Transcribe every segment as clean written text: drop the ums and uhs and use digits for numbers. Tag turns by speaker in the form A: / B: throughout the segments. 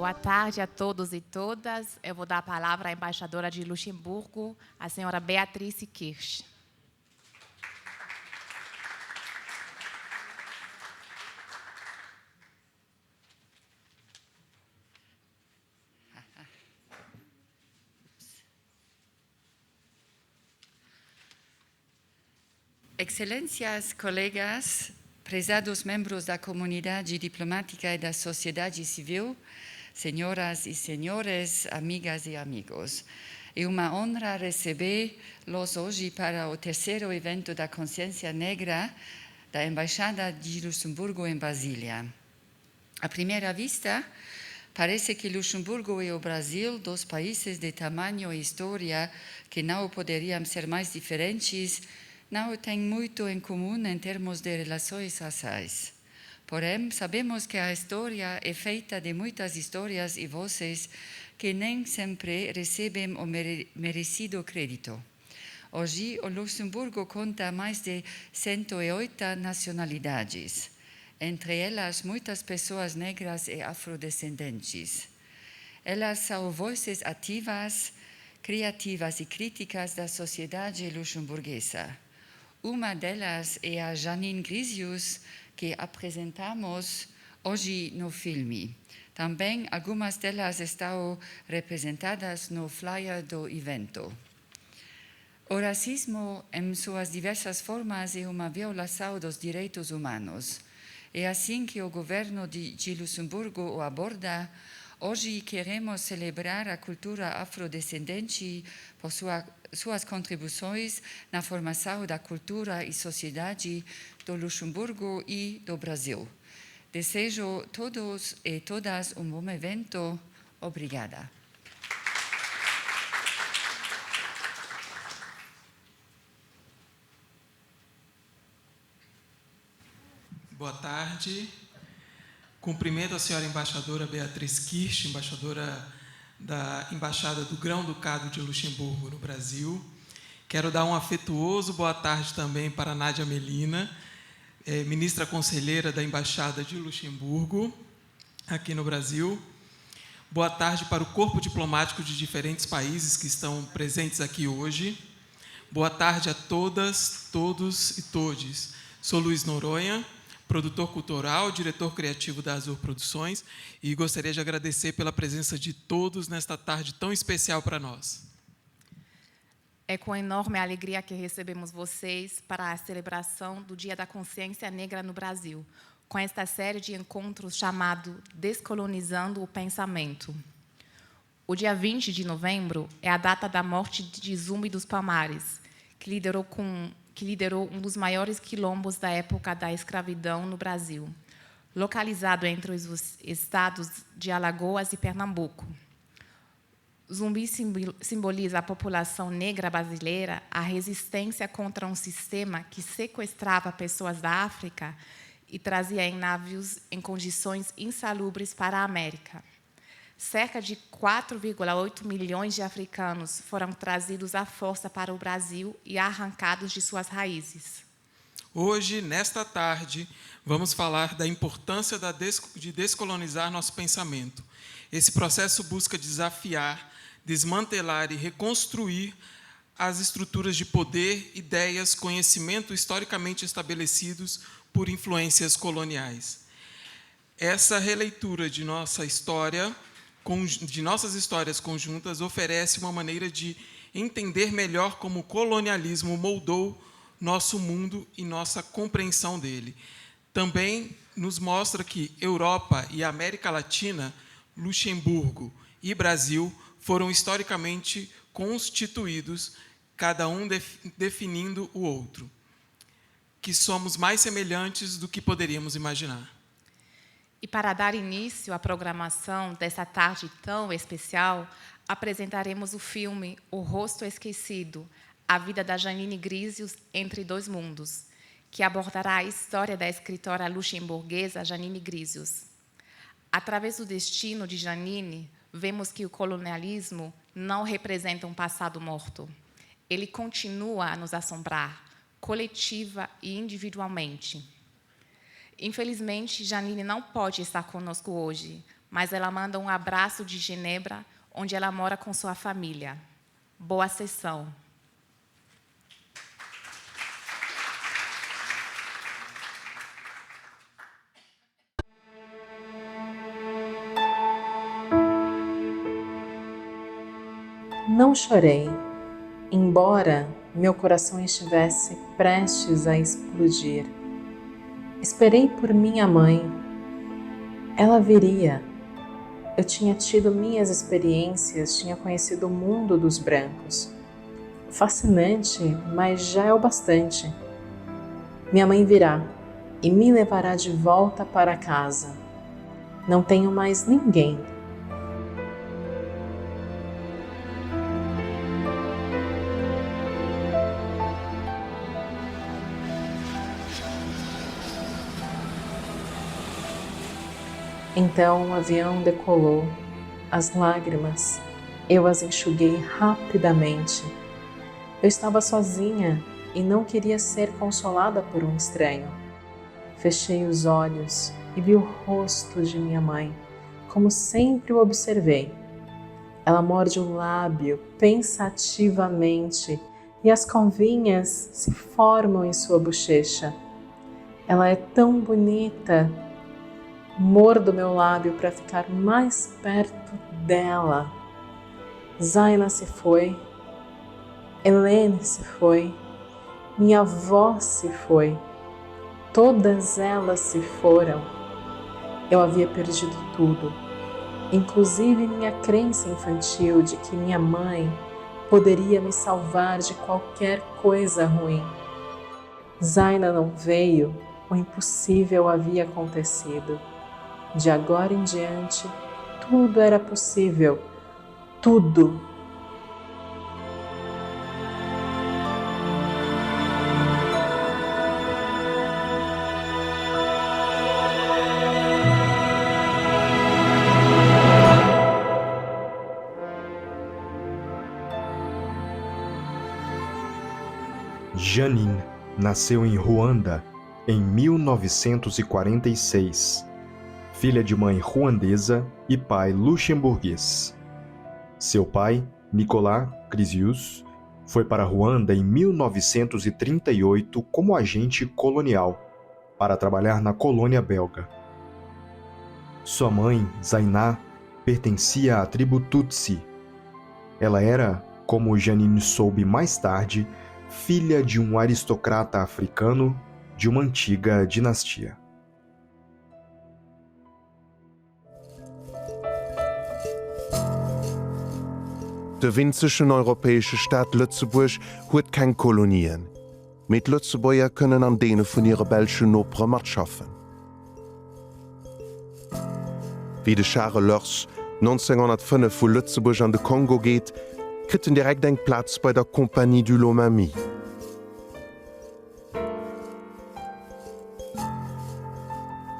A: Boa tarde a todos e todas. Eu vou dar a palavra à embaixadora de Luxemburgo, a senhora Beatriz Kirsch.
B: Excelências, colegas, prezados membros da comunidade diplomática e da sociedade civil, senhoras e senhores, amigas e amigos. É uma honra recebê-los hoje para o terceiro evento da Consciência Negra da Embaixada de Luxemburgo em Brasília. À primeira vista, parece que Luxemburgo e o Brasil, dois países de tamanho e história que não poderiam ser mais diferentes, não têm muito em comum em termos de relações raciais. Porém, sabemos que a história é feita de muitas histórias e vozes que nem sempre recebem o merecido crédito. Hoje, o Luxemburgo conta mais de 108 nacionalidades, entre elas muitas pessoas negras e afrodescendentes. Elas são vozes ativas, criativas e críticas da sociedade luxemburguesa. Uma delas é a Janine Grisius, que apresentamos hoje no filme. Também algumas delas estão representadas no flyer do evento. O racismo, em suas diversas formas, é uma violação dos direitos humanos. É assim que o governo de Luxemburgo o aborda. Hoje queremos celebrar a cultura afrodescendente por suas contribuições na formação da cultura e sociedade do Luxemburgo e do Brasil. Desejo a todos e todas um bom evento. Obrigada.
C: Boa tarde. Cumprimento a senhora embaixadora Beatriz Kirsch, embaixadora da Embaixada do Grão-Ducado de Luxemburgo no Brasil. Quero dar um afetuoso boa tarde também para Nádia Melina, ministra conselheira da Embaixada de Luxemburgo, aqui no Brasil. Boa tarde para o corpo diplomático de diferentes países que estão presentes aqui hoje. Boa tarde a todas, todos e todes. Sou Luiz Noronha, produtor cultural, diretor criativo da Azul Produções, e gostaria de agradecer pela presença de todos nesta tarde tão especial para nós.
A: É com enorme alegria que recebemos vocês para a celebração do Dia da Consciência Negra no Brasil, com esta série de encontros chamado Descolonizando o Pensamento. O dia 20 de novembro é a data da morte de Zumbi dos Palmares, que liderou um dos maiores quilombos da época da escravidão no Brasil, localizado entre os estados de Alagoas e Pernambuco. Zumbi simboliza a população negra brasileira, a resistência contra um sistema que sequestrava pessoas da África e trazia em navios em condições insalubres para a América. Cerca de 4,8 milhões de africanos foram trazidos à força para o Brasil e arrancados de suas raízes.
C: Hoje, nesta tarde, vamos falar da importância de descolonizar nosso pensamento. Esse processo busca desafiar, desmantelar e reconstruir as estruturas de poder, ideias, conhecimento historicamente estabelecidos por influências coloniais. Essa releitura de nossa história, de nossas histórias conjuntas, oferece uma maneira de entender melhor como o colonialismo moldou nosso mundo e nossa compreensão dele. Também nos mostra que Europa e América Latina, Luxemburgo e Brasil foram historicamente constituídos, cada um definindo o outro, que somos mais semelhantes do que poderíamos imaginar.
A: E para dar início à programação dessa tarde tão especial, apresentaremos o filme O Rosto Esquecido, a vida da Janine Grisius entre dois mundos, que abordará a história da escritora luxemburguesa Janine Grisius. Através do destino de Janine, vemos que o colonialismo não representa um passado morto. Ele continua a nos assombrar, coletiva e individualmente. Infelizmente, Janine não pode estar conosco hoje, mas ela manda um abraço de Genebra, onde ela mora com sua família. Boa sessão.
D: Não chorei, embora meu coração estivesse prestes a explodir. Esperei por minha mãe. Ela viria. Eu tinha tido minhas experiências, tinha conhecido o mundo dos brancos. Fascinante, mas já é o bastante. Minha mãe virá e me levará de volta para casa. Não tenho mais ninguém. Então o avião decolou, as lágrimas, eu as enxuguei rapidamente. Eu estava sozinha e não queria ser consolada por um estranho. Fechei os olhos e vi o rosto de minha mãe, como sempre o observei. Ela morde o lábio pensativamente e as calvinhas se formam em sua bochecha. Ela é tão bonita. Mordo meu lábio para ficar mais perto dela. Zaina se foi. Helene se foi. Minha avó se foi. Todas elas se foram. Eu havia perdido tudo, inclusive minha crença infantil de que minha mãe poderia me salvar de qualquer coisa ruim. Zaina não veio, o impossível havia acontecido. De agora em diante, tudo era possível. Tudo.
E: Janine nasceu em Ruanda em 1946. Filha de mãe ruandesa e pai luxemburguês. Seu pai, Nicolas Crisius, foi para Ruanda em 1938 como agente colonial, para trabalhar na colônia belga. Sua mãe, Zaina, pertencia à tribo Tutsi. Ela era, como Janine soube mais tarde, filha de um aristocrata africano de uma antiga dinastia.
F: Der winzischen europäische Staat Lützeburg huet kein Kolonien. Mit Lützeburger können an denen von ihrer belschen Nopre mat schaffen. Wie de Charles Lörs 1905 vu Lützeburg an de Kongo geht, kritten direkt eng Platz bei der Compagnie du Lomami.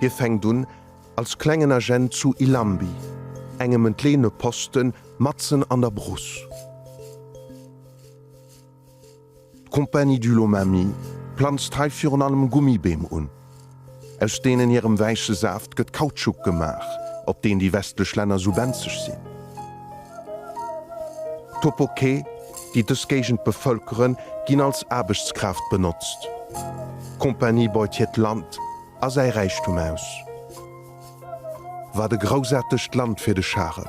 F: Hier fängt nun als klengen Agent zu Ilambi, engem entlehne Posten, Matzen an der Brust. Compagnie du Lomami pflanzt Teilführen an einem Gummibeem un. Aus denen ihrem weißen Saft gëtt Kautschuk gemach, op den die westlich Länder subvenzisch sind. Topoke, die das Gegend bevölkern, gin als Arbeitskraft benutzt. Compagnie beutet Land als ei Reichtum aus. War de grausartigst Land für de Scharen.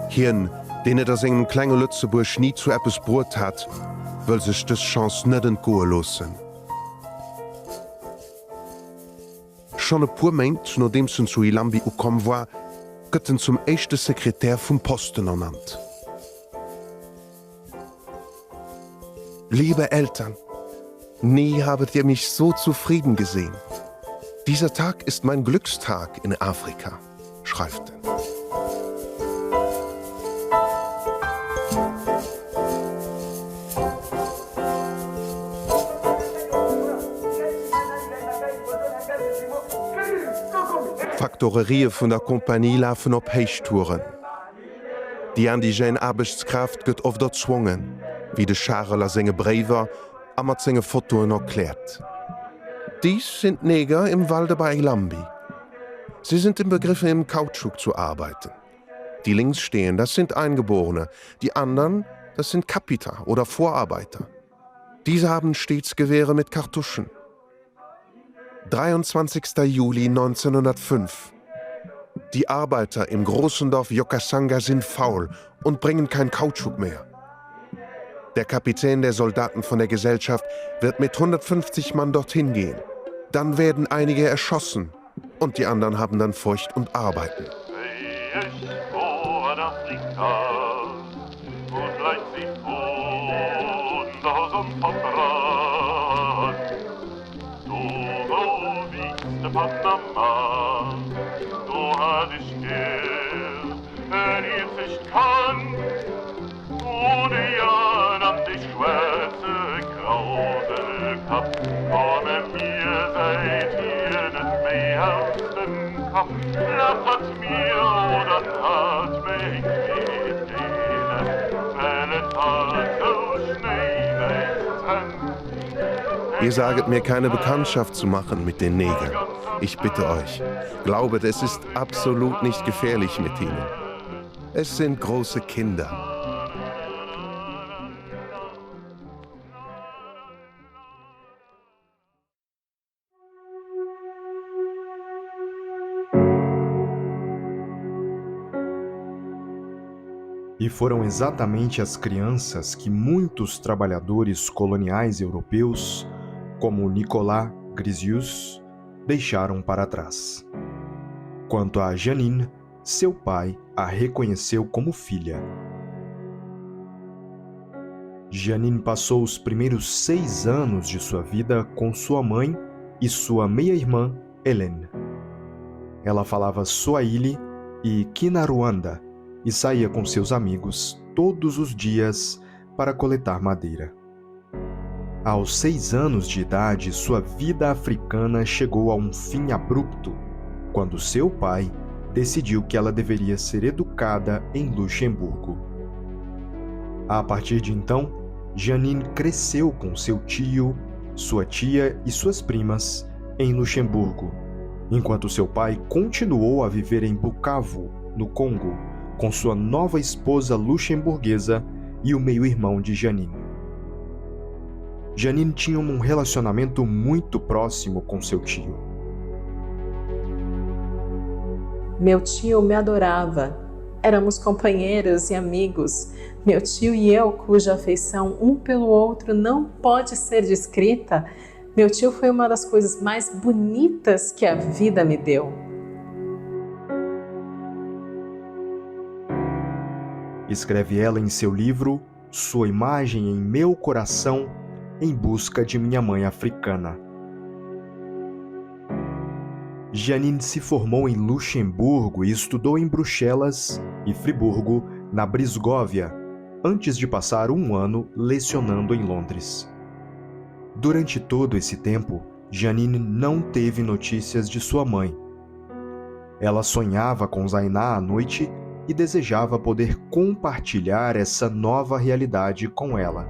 F: Hien, den er aus engem kleine Lützeburg nie zu etwas Brot hat, will sich das Chance nicht entgehen lassen. Schon ein paar Monate, nachdem sie zu Ilambi gekommen war, wird er zum ersten Sekretär vom Posten ernannt. Liebe Eltern, nie habt ihr mich so zufrieden gesehen. Dieser Tag ist mein Glückstag in Afrika, schreibt er. Faktorerien von der Kompanie laufen op Heichtouren. Die indigene Arbeitskraft gëtt oft erzwungen, wie de Charles a senge Brewer a mat senge Fotoen erklärt. Dies sind Neger im Walde bei Ilambi. Sie sind im Begriff, im Kautschuk zu arbeiten. Die links stehen, das sind Eingeborene. Die anderen, das sind Kapita oder Vorarbeiter. Diese haben stets Gewehre mit Kartuschen. 23. Juli 1905. Die Arbeiter im großen Dorf Yokasanga sind faul und bringen kein Kautschuk mehr. Der Kapitän der Soldaten von der Gesellschaft wird mit 150 Mann dorthin gehen. Dann werden einige erschossen und die anderen haben dann Furcht und arbeiten. Ihr saget mir, keine Bekanntschaft zu machen mit den Negern. Ich bitte euch, glaubet, es ist absolut nicht gefährlich mit ihnen. Es sind große Kinder.
E: E foram exatamente as crianças que muitos trabalhadores coloniais europeus, como Nicolas Grisius, deixaram para trás. Quanto a Janine, seu pai a reconheceu como filha. Janine passou os primeiros 6 anos de sua vida com sua mãe e sua meia-irmã, Hélène. Ela falava Swahili e Kinyarwanda e saía com seus amigos todos os dias para coletar madeira. Aos 6 anos de idade, sua vida africana chegou a um fim abrupto, quando seu pai decidiu que ela deveria ser educada em Luxemburgo. A partir de então, Janine cresceu com seu tio, sua tia e suas primas em Luxemburgo, enquanto seu pai continuou a viver em Bukavu, no Congo, com sua nova esposa luxemburguesa e o meio-irmão de Janine. Janine tinha um relacionamento muito próximo com seu tio.
D: Meu tio me adorava. Éramos companheiros e amigos. Meu tio e eu, cuja afeição um pelo outro não pode ser descrita, meu tio foi uma das coisas mais bonitas que a vida me deu.
E: Escreve ela em seu livro Sua Imagem em Meu Coração, em busca de minha mãe africana. Janine se formou em Luxemburgo e estudou em Bruxelas e Friburgo, na Brisgóvia, antes de passar 1 ano lecionando em Londres. Durante todo esse tempo, Janine não teve notícias de sua mãe. Ela sonhava com Zainá à noite e desejava poder compartilhar essa nova realidade com ela.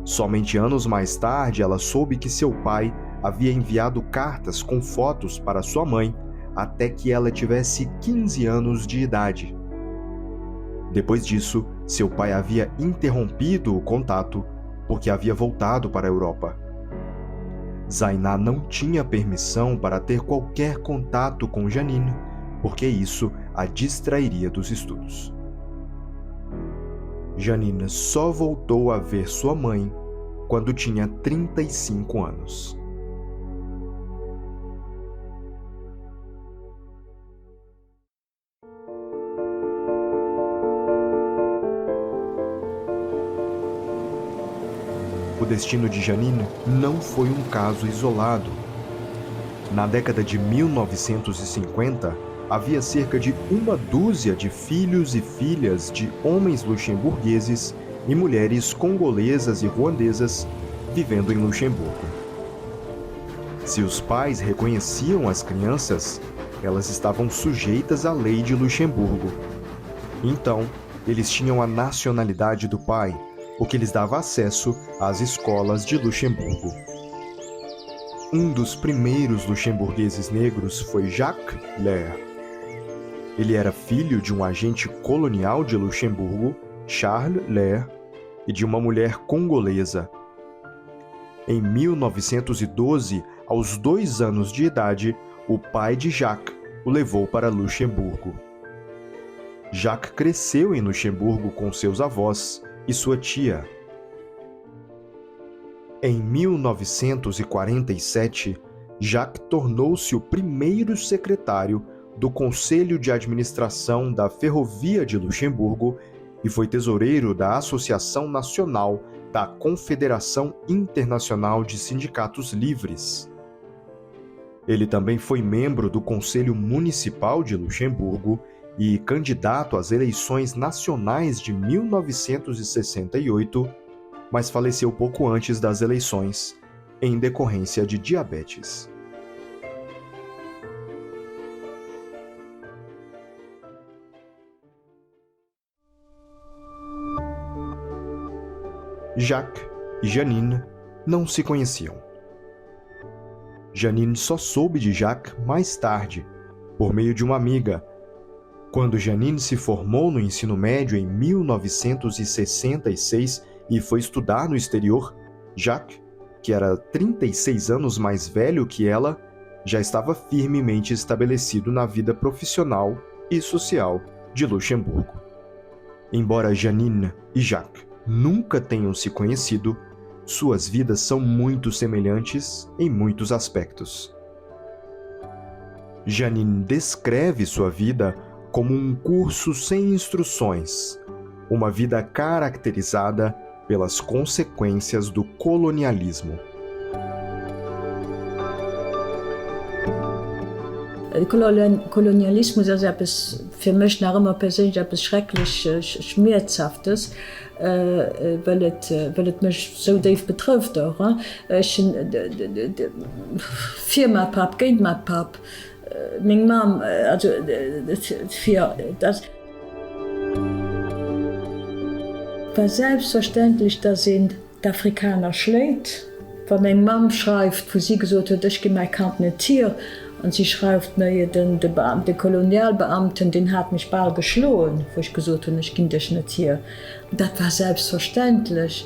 E: Somente anos mais tarde, ela soube que seu pai havia enviado cartas com fotos para sua mãe até que ela tivesse 15 anos de idade. Depois disso, seu pai havia interrompido o contato porque havia voltado para a Europa. Zainá não tinha permissão para ter qualquer contato com Janine, porque isso a distrairia dos estudos. Janine só voltou a ver sua mãe quando tinha 35 anos. O destino de Janine não foi um caso isolado. Na década de 1950, havia cerca de 1 de filhos e filhas de homens luxemburgueses e mulheres congolesas e ruandesas vivendo em Luxemburgo. Se os pais reconheciam as crianças, elas estavam sujeitas à lei de Luxemburgo. Então, eles tinham a nacionalidade do pai, o que lhes dava acesso às escolas de Luxemburgo. Um dos primeiros luxemburgueses negros foi Jacques Lair. Ele era filho de um agente colonial de Luxemburgo, Charles Lair, e de uma mulher congolesa. Em 1912, aos 2 anos de idade, o pai de Jacques o levou para Luxemburgo. Jacques cresceu em Luxemburgo com seus avós e sua tia. Em 1947, Jacques tornou-se o primeiro secretário do Conselho de Administração da Ferrovia de Luxemburgo e foi tesoureiro da Associação Nacional da Confederação Internacional de Sindicatos Livres. Ele também foi membro do Conselho Municipal de Luxemburgo e candidato às eleições nacionais de 1968, mas faleceu pouco antes das eleições, em decorrência de diabetes. Jacques e Janine não se conheciam. Janine só soube de Jacques mais tarde, por meio de uma amiga. Quando Janine se formou no ensino médio em 1966 e foi estudar no exterior, Jacques, que era 36 anos mais velho que ela, já estava firmemente estabelecido na vida profissional e social de Luxemburgo. Embora Janine e Jacques nunca tenham se conhecido, suas vidas são muito semelhantes em muitos aspectos. Janine descreve sua vida como um curso sem instruções, uma vida caracterizada pelas consequências do colonialismo.
G: Kolonialismus ist etwas, für mich noch immer persönlich etwas schrecklich Schmerzhaftes, weil es mich so tief betrifft auch. Für mein Pap, gegen mein Pap, meine Mom, also für das. War selbstverständlich, dass ihn die Afrikaner schlägt. Wenn meine Mom schreibt, wo sie gesagt hat, ich gehe mein Kampf nicht hier, und sie schreibt mir, der Kolonialbeamten, den hat mich bald geschlagen, wo ich gesagt habe, ich gehe nicht hier. Das war selbstverständlich.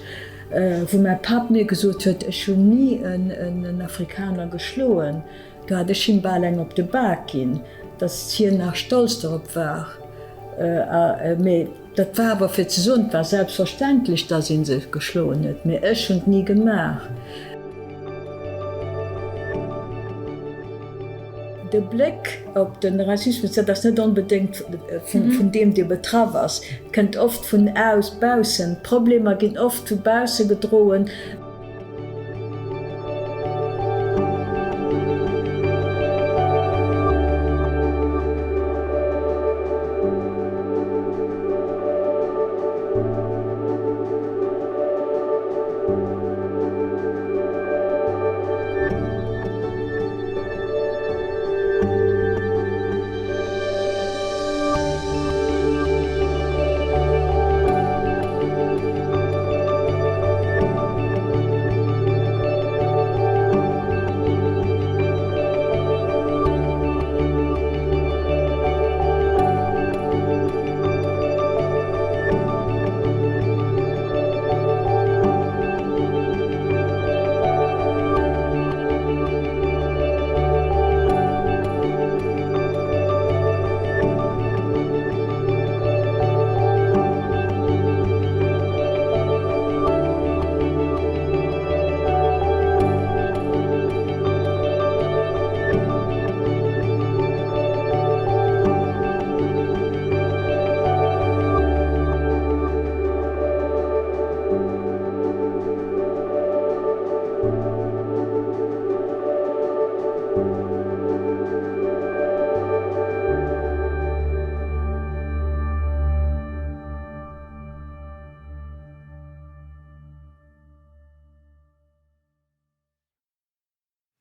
G: Wo mein Papa mir gesagt hat, ich habe nie einen Afrikaner geschlagen, da hatte ich ihm bald auf den Back gehen, dass ich hier nach stolz darauf war. Das war aber für die Sonne war selbstverständlich, dass ihn sich geschlagen hat. Mir ist schon nie gemacht. Der Blick auf den Rassismus, das nicht unbedingt von dem du betroffen warst, kommt oft von außen. Probleme gehen oft von außen gedrohen.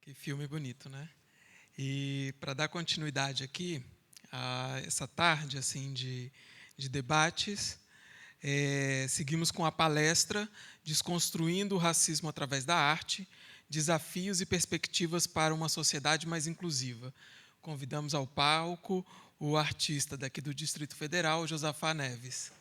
C: Que filme bonito, né? E para dar continuidade aqui a essa tarde assim de debates, seguimos com a palestra Desconstruindo o Racismo através da Arte, Desafios e perspectivas para uma sociedade mais inclusiva. Convidamos ao palco o artista daqui do Distrito Federal, Josafá Neves.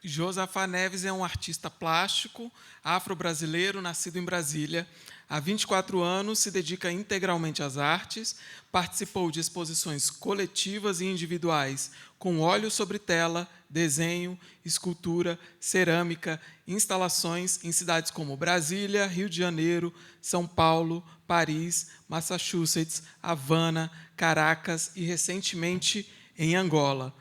C: Josafá Neves é um artista plástico, afro-brasileiro, nascido em Brasília. Há 24 anos se dedica integralmente às artes, participou de exposições coletivas e individuais, com óleo sobre tela, desenho, escultura, cerâmica, instalações em cidades como Brasília, Rio de Janeiro, São Paulo, Paris, Massachusetts, Havana, Caracas e, recentemente, em Angola.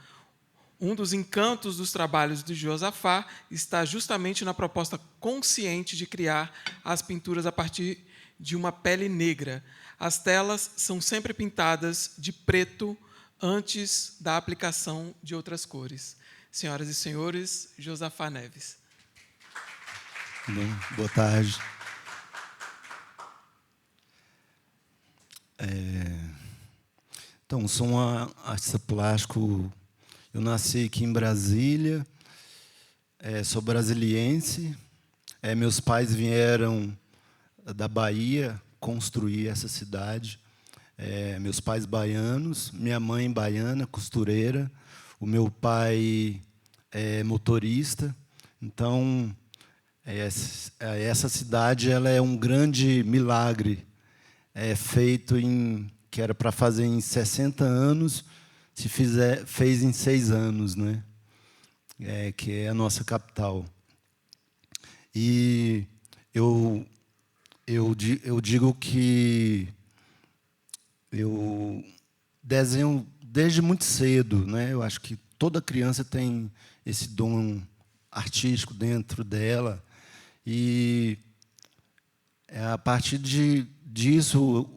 C: Um dos encantos dos trabalhos de Josafá está justamente na proposta consciente de criar as pinturas a partir de uma pele negra. As telas são sempre pintadas de preto antes da aplicação de outras cores. Senhoras e senhores, Josafá Neves.
H: Bom, boa tarde. Então, sou um artista plástico. Eu nasci aqui em Brasília, sou brasiliense. Meus pais vieram da Bahia construir essa cidade. Meus pais baianos, minha mãe baiana, costureira, o meu pai é motorista. Então, essa cidade ela é um grande milagre, feito que era para fazer em 60 anos, fez em 6 anos, né? Que é a nossa capital. E eu digo que eu desenho desde muito cedo, né? Eu acho que toda criança tem esse dom artístico dentro dela. E a partir disso,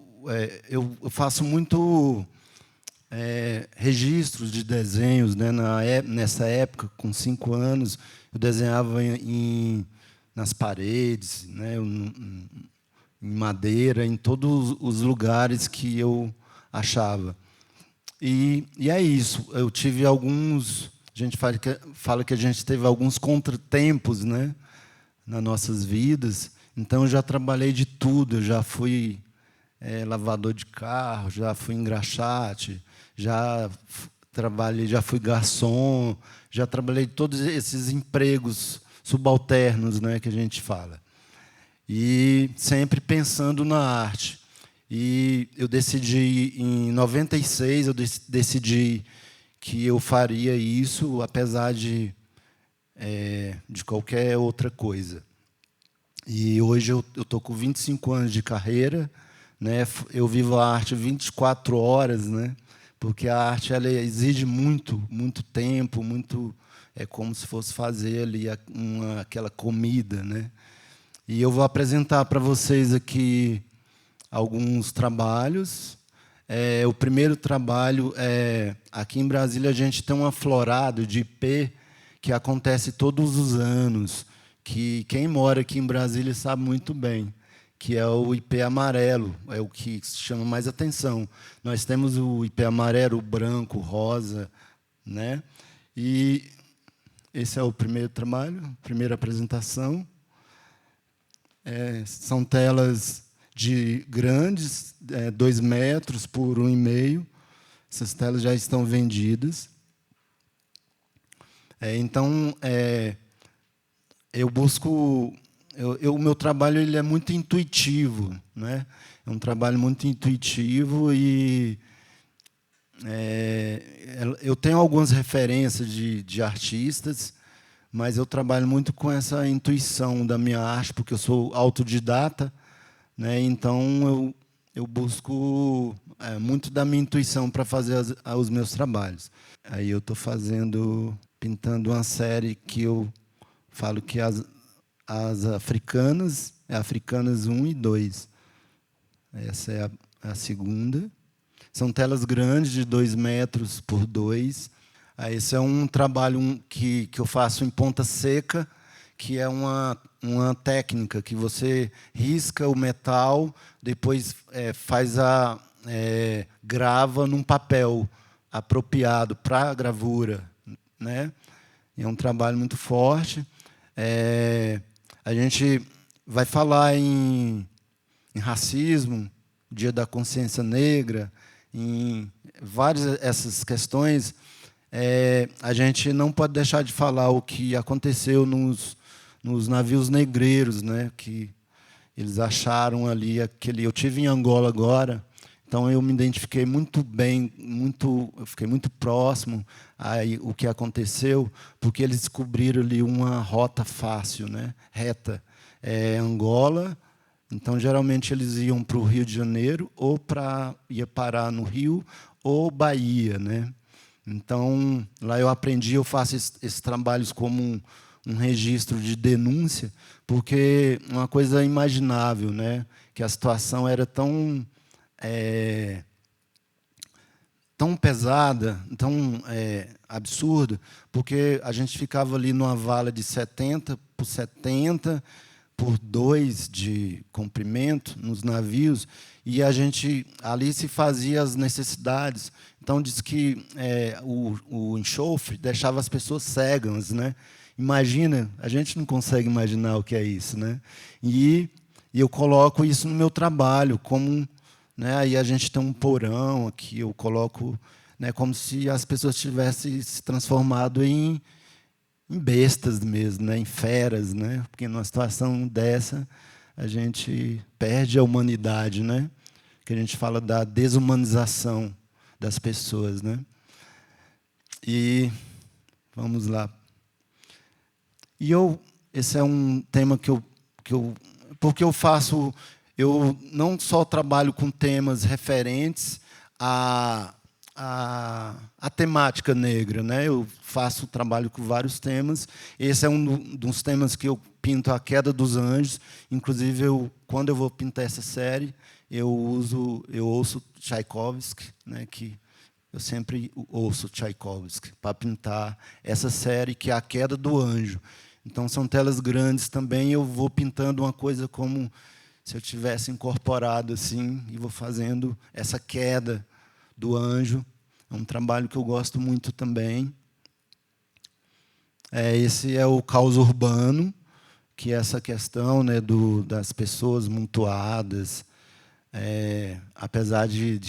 H: eu faço muito registros de desenhos, né? Nessa época, com 5 anos, eu desenhava nas paredes, né? Em madeira, em todos os lugares que eu achava. E é isso. Eu tive alguns... A gente fala que a gente teve alguns contratempos, né, nas nossas vidas. Então, eu já trabalhei de tudo. Eu já fui lavador de carro, já fui engraxate, já fui garçom, já trabalhei todos esses empregos subalternos, né, que a gente fala. E sempre pensando na arte. E eu decidi, em 96, eu decidi que eu faria isso, apesar de qualquer outra coisa. E hoje eu estou com 25 anos de carreira, né? Eu vivo a arte 24 horas, né? Porque a arte ela exige muito, muito tempo, muito, é como se fosse fazer ali aquela comida, né? E eu vou apresentar para vocês aqui alguns trabalhos. O primeiro trabalho aqui em Brasília a gente tem um aflorado de IP que acontece todos os anos, que quem mora aqui em Brasília sabe muito bem, que é o IP amarelo, é o que chama mais atenção. Nós temos o IP amarelo, o branco, o rosa, né? E esse é o primeiro trabalho, primeira apresentação. São telas grandes, 2 metros por 1,5. Essas telas já estão vendidas. Então, eu busco... O meu trabalho ele é muito intuitivo, né? É um trabalho muito intuitivo e eu tenho algumas referências de artistas, mas eu trabalho muito com essa intuição da minha arte, porque eu sou autodidata, né? Então eu busco muito da minha intuição para fazer os meus trabalhos. Aí eu estou pintando uma série que eu falo que as africanas, Africanas 1 e 2. Essa é a segunda. São telas grandes, de 2 metros por 2. Esse é um trabalho que eu faço em ponta seca, que é uma técnica que você risca o metal, depois grava num papel apropriado para a gravura, né? É um trabalho muito forte. A gente vai falar em racismo, Dia da Consciência Negra, em várias essas questões. A gente não pode deixar de falar o que aconteceu nos navios negreiros, né? Que eles acharam ali aquele. Eu tive em Angola agora. Então, eu me identifiquei muito bem, eu fiquei muito próximo ao que aconteceu, porque eles descobriram ali uma rota fácil, né, reta. Angola, então, geralmente, eles iam para o Rio de Janeiro, ou ia parar no Rio, ou Bahia. Né? Então, lá eu aprendi, eu faço esses trabalhos como um registro de denúncia, porque uma coisa imaginável, né, que a situação era tão pesada, tão absurda, porque a gente ficava ali numa vala de 70 por 70 por 2 de comprimento nos navios, e a gente ali se fazia as necessidades. Então diz que o enxofre deixava as pessoas cegas, né? Imagina, a gente não consegue imaginar o que é isso, né? E eu coloco isso no meu trabalho como, né, aí a gente tem um porão aqui, eu coloco, né, como se as pessoas tivessem se transformado em bestas mesmo, né, em feras, né, porque numa situação dessa a gente perde a humanidade, né, que a gente fala da desumanização das pessoas, né. E vamos lá. E esse é um tema porque eu não só trabalho com temas referentes à temática negra, né? Eu faço trabalho com vários temas. Esse é um dos temas que eu pinto, a queda dos anjos. Inclusive, quando eu vou pintar essa série, eu ouço Tchaikovsky, né? Que eu sempre ouço Tchaikovsky para pintar essa série, que é a queda do anjo. Então, são telas grandes também. Eu vou pintando uma coisa como se eu tivesse incorporado assim, e vou fazendo essa queda do anjo. É um trabalho que eu gosto muito também. Esse é o caos urbano, que é essa questão, né, das pessoas montuadas, apesar de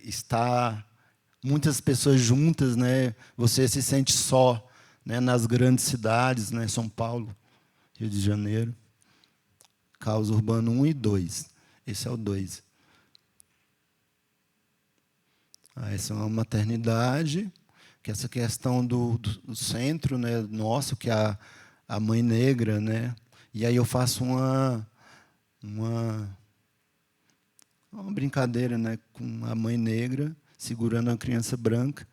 H: estar muitas pessoas juntas, né, você se sente só, né, nas grandes cidades, né, São Paulo, Rio de Janeiro. Caos Urbano 1 e 2. Esse é o 2. Essa é uma maternidade, que é essa questão do centro, né, nosso, que é a mãe negra. Né? E aí eu faço uma brincadeira, né, com a mãe negra segurando a criança branca,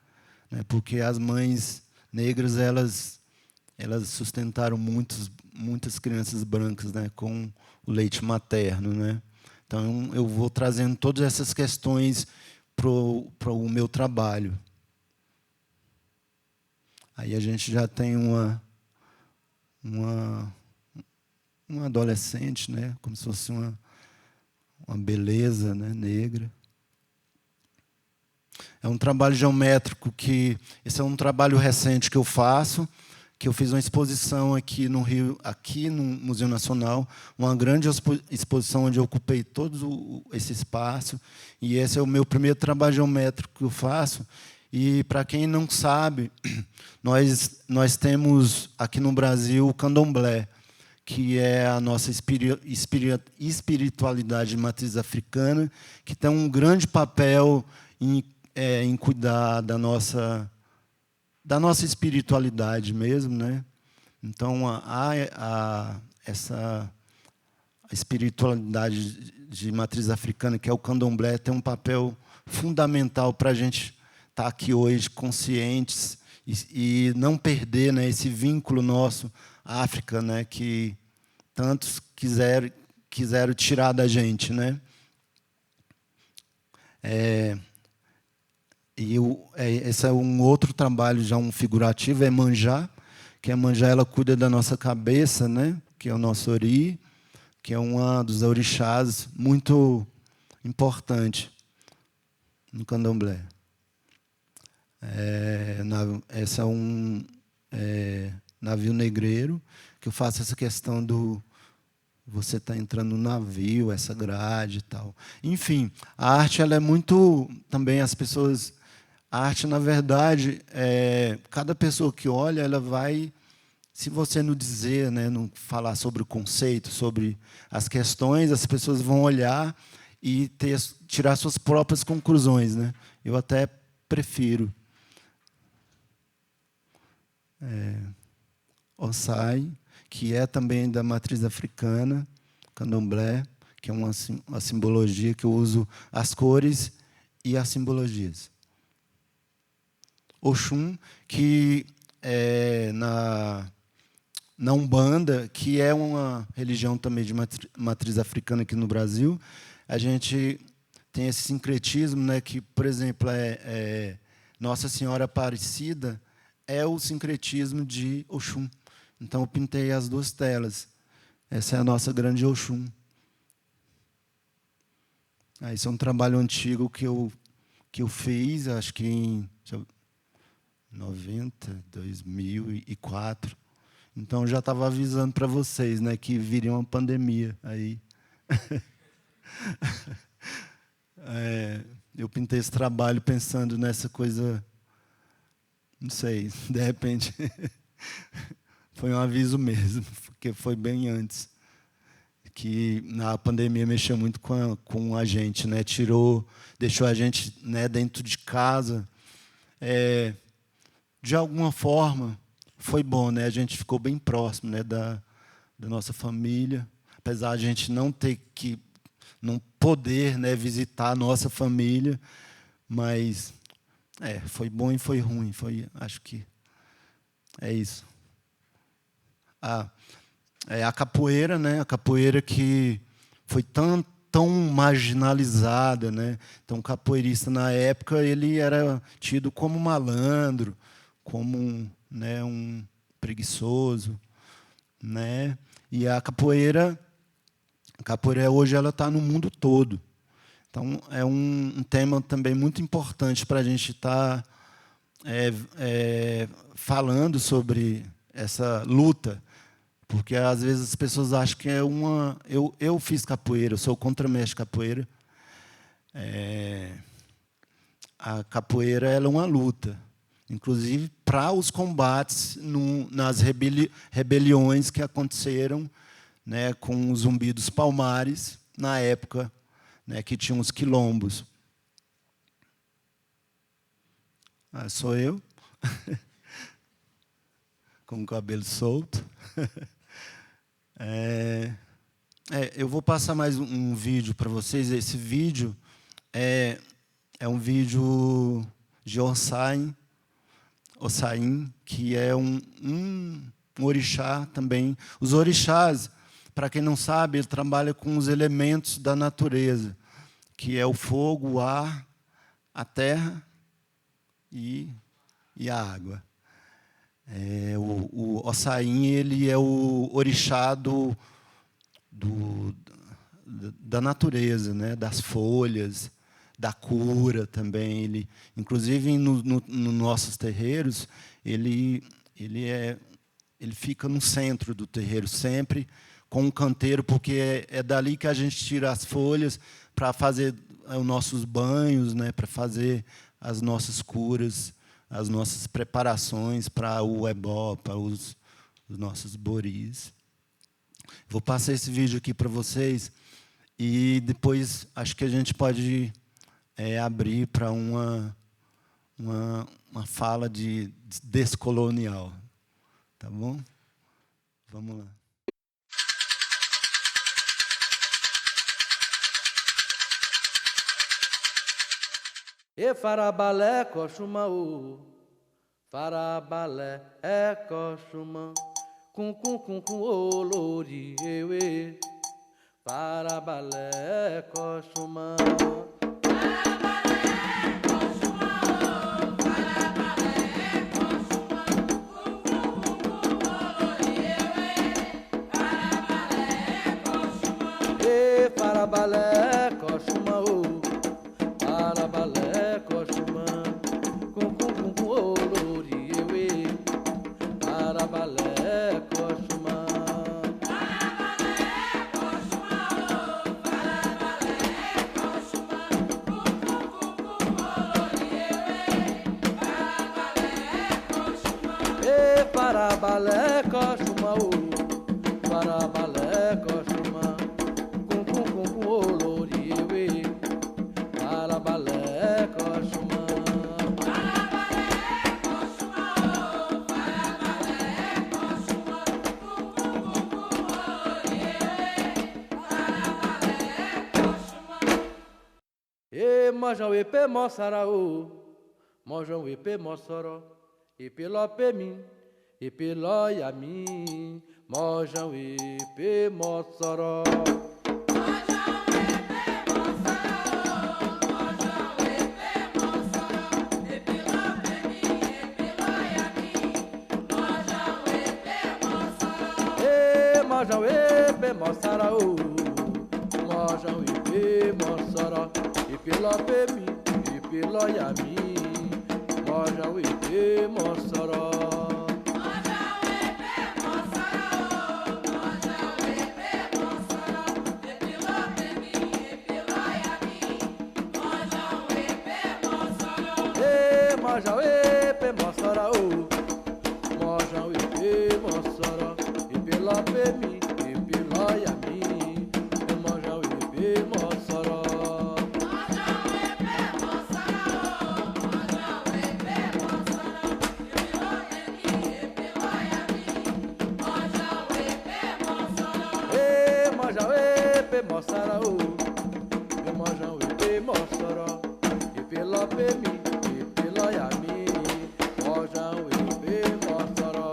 H: né, porque as mães negras elas sustentaram muitas crianças brancas, né, com o leite materno, né? Então eu vou trazendo todas essas questões para o meu trabalho. Aí a gente já tem uma adolescente, né, como se fosse uma beleza, né, negra. É um trabalho geométrico esse é um trabalho recente que eu faço, que eu fiz uma exposição aqui no Rio, aqui no Museu Nacional, uma grande exposição onde eu ocupei todo esse espaço, e esse é o meu primeiro trabalho geométrico que eu faço. E, para quem não sabe, nós temos aqui no Brasil o candomblé, que é a nossa espiritualidade de matriz africana, que tem um grande papel em cuidar da nossa espiritualidade mesmo, né? Então, essa espiritualidade de matriz africana, que é o candomblé, tem um papel fundamental para a gente estar aqui hoje conscientes e não perder, né, esse vínculo nosso à África, né, que tantos quiseram tirar da gente, né? Esse é um outro trabalho, já um figurativo, é Manjá, que a Manjá ela cuida da nossa cabeça, né? Que é o nosso ori, que é uma dos orixás muito importante no candomblé. Esse é um navio negreiro, que eu faço essa questão do você está entrando no navio, essa grade e tal. Enfim, a arte ela é muito também as pessoas. A arte, na verdade, cada pessoa que olha, ela vai, se você não dizer, né, não falar sobre o conceito, sobre as questões, as pessoas vão olhar e tirar suas próprias conclusões, né? Eu até prefiro. Osai, que é também da matriz africana, candomblé, que é uma simbologia que eu uso as cores e as simbologias. Oxum, que é na Umbanda, que é uma religião também de matriz africana aqui no Brasil, a gente tem esse sincretismo, né, que, por exemplo, Nossa Senhora Aparecida é o sincretismo de Oxum. Então, eu pintei as duas telas. Essa é a nossa grande Oxum. Esse é um trabalho antigo que eu fiz, acho que em 2004. Então, já estava avisando para vocês, né, que viria uma pandemia aí. Eu pintei esse trabalho pensando nessa coisa, não sei, de repente foi um aviso mesmo, porque foi bem antes, que a pandemia mexeu muito com a gente, né, deixou a gente, né, dentro de casa. De alguma forma, foi bom, né, a gente ficou bem próximo, né, da nossa família, apesar de a gente não poder, né, visitar a nossa família, mas foi bom e foi ruim, acho que é isso. A capoeira, né, a capoeira que foi tão marginalizada, né? Então, o capoeirista na época ele era tido como malandro, como um preguiçoso, né? E a capoeira hoje ela está no mundo todo. Então, é um tema também muito importante para a gente estar falando sobre essa luta, porque às vezes as pessoas acham que é uma... Eu fiz capoeira, eu sou contramestre capoeira. A capoeira ela é uma luta, inclusive para os combates nas rebeliões que aconteceram, né, com os Zumbi dos Palmares, na época, né, que tinha os quilombos. Sou eu, com o cabelo solto. Eu vou passar mais um vídeo para vocês. Esse vídeo é um vídeo de Ossain, que é um orixá também. Os orixás, para quem não sabe, ele trabalha com os elementos da natureza, que é o fogo, o ar, a terra e a água. O Ossain, ele é o orixá da natureza, né? Das folhas, da cura também. Ele, inclusive, nos nossos terreiros, ele fica no centro do terreiro, sempre com um canteiro, porque é dali que a gente tira as folhas para fazer os nossos banhos, né? Para fazer as nossas curas, as nossas preparações para o ebó, para os nossos boris. Vou passar esse vídeo aqui para vocês e depois acho que a gente pode abrir para uma fala de descolonial. Tá bom? Vamos lá.
I: E farabalé coxuma o farabalé é coxuma cum olori ewe farabalé é coxuma farabalé coxuma o farabalé coxuma cum Farabalé, coxuma, ô. Farabalé, coxuma. Com, olori, ewe. Farabalé, coxuma.
J: Farabalé, coxuma, ô. Farabalé, coxuma. Com, olori, ewe. Farabalé, coxuma.
I: E mojão epe moçaraú, mojão epe moçoró, epe ló pe mim, epe ló yami, mojão epe moçoró. Mojão epe moçaraú, mojão epe moçoró, epe ló pe mim, epe ló yami, mojão epe moçoró. Mojão epe moçaraú, mojão epe moçoró, epe ló pe mim, epe ló yami, mojão epe moçoró. Mojão epe moçaraú, mojão epe moçoró, epe ló pe mim, epe ló yami, mojão epe moçoró.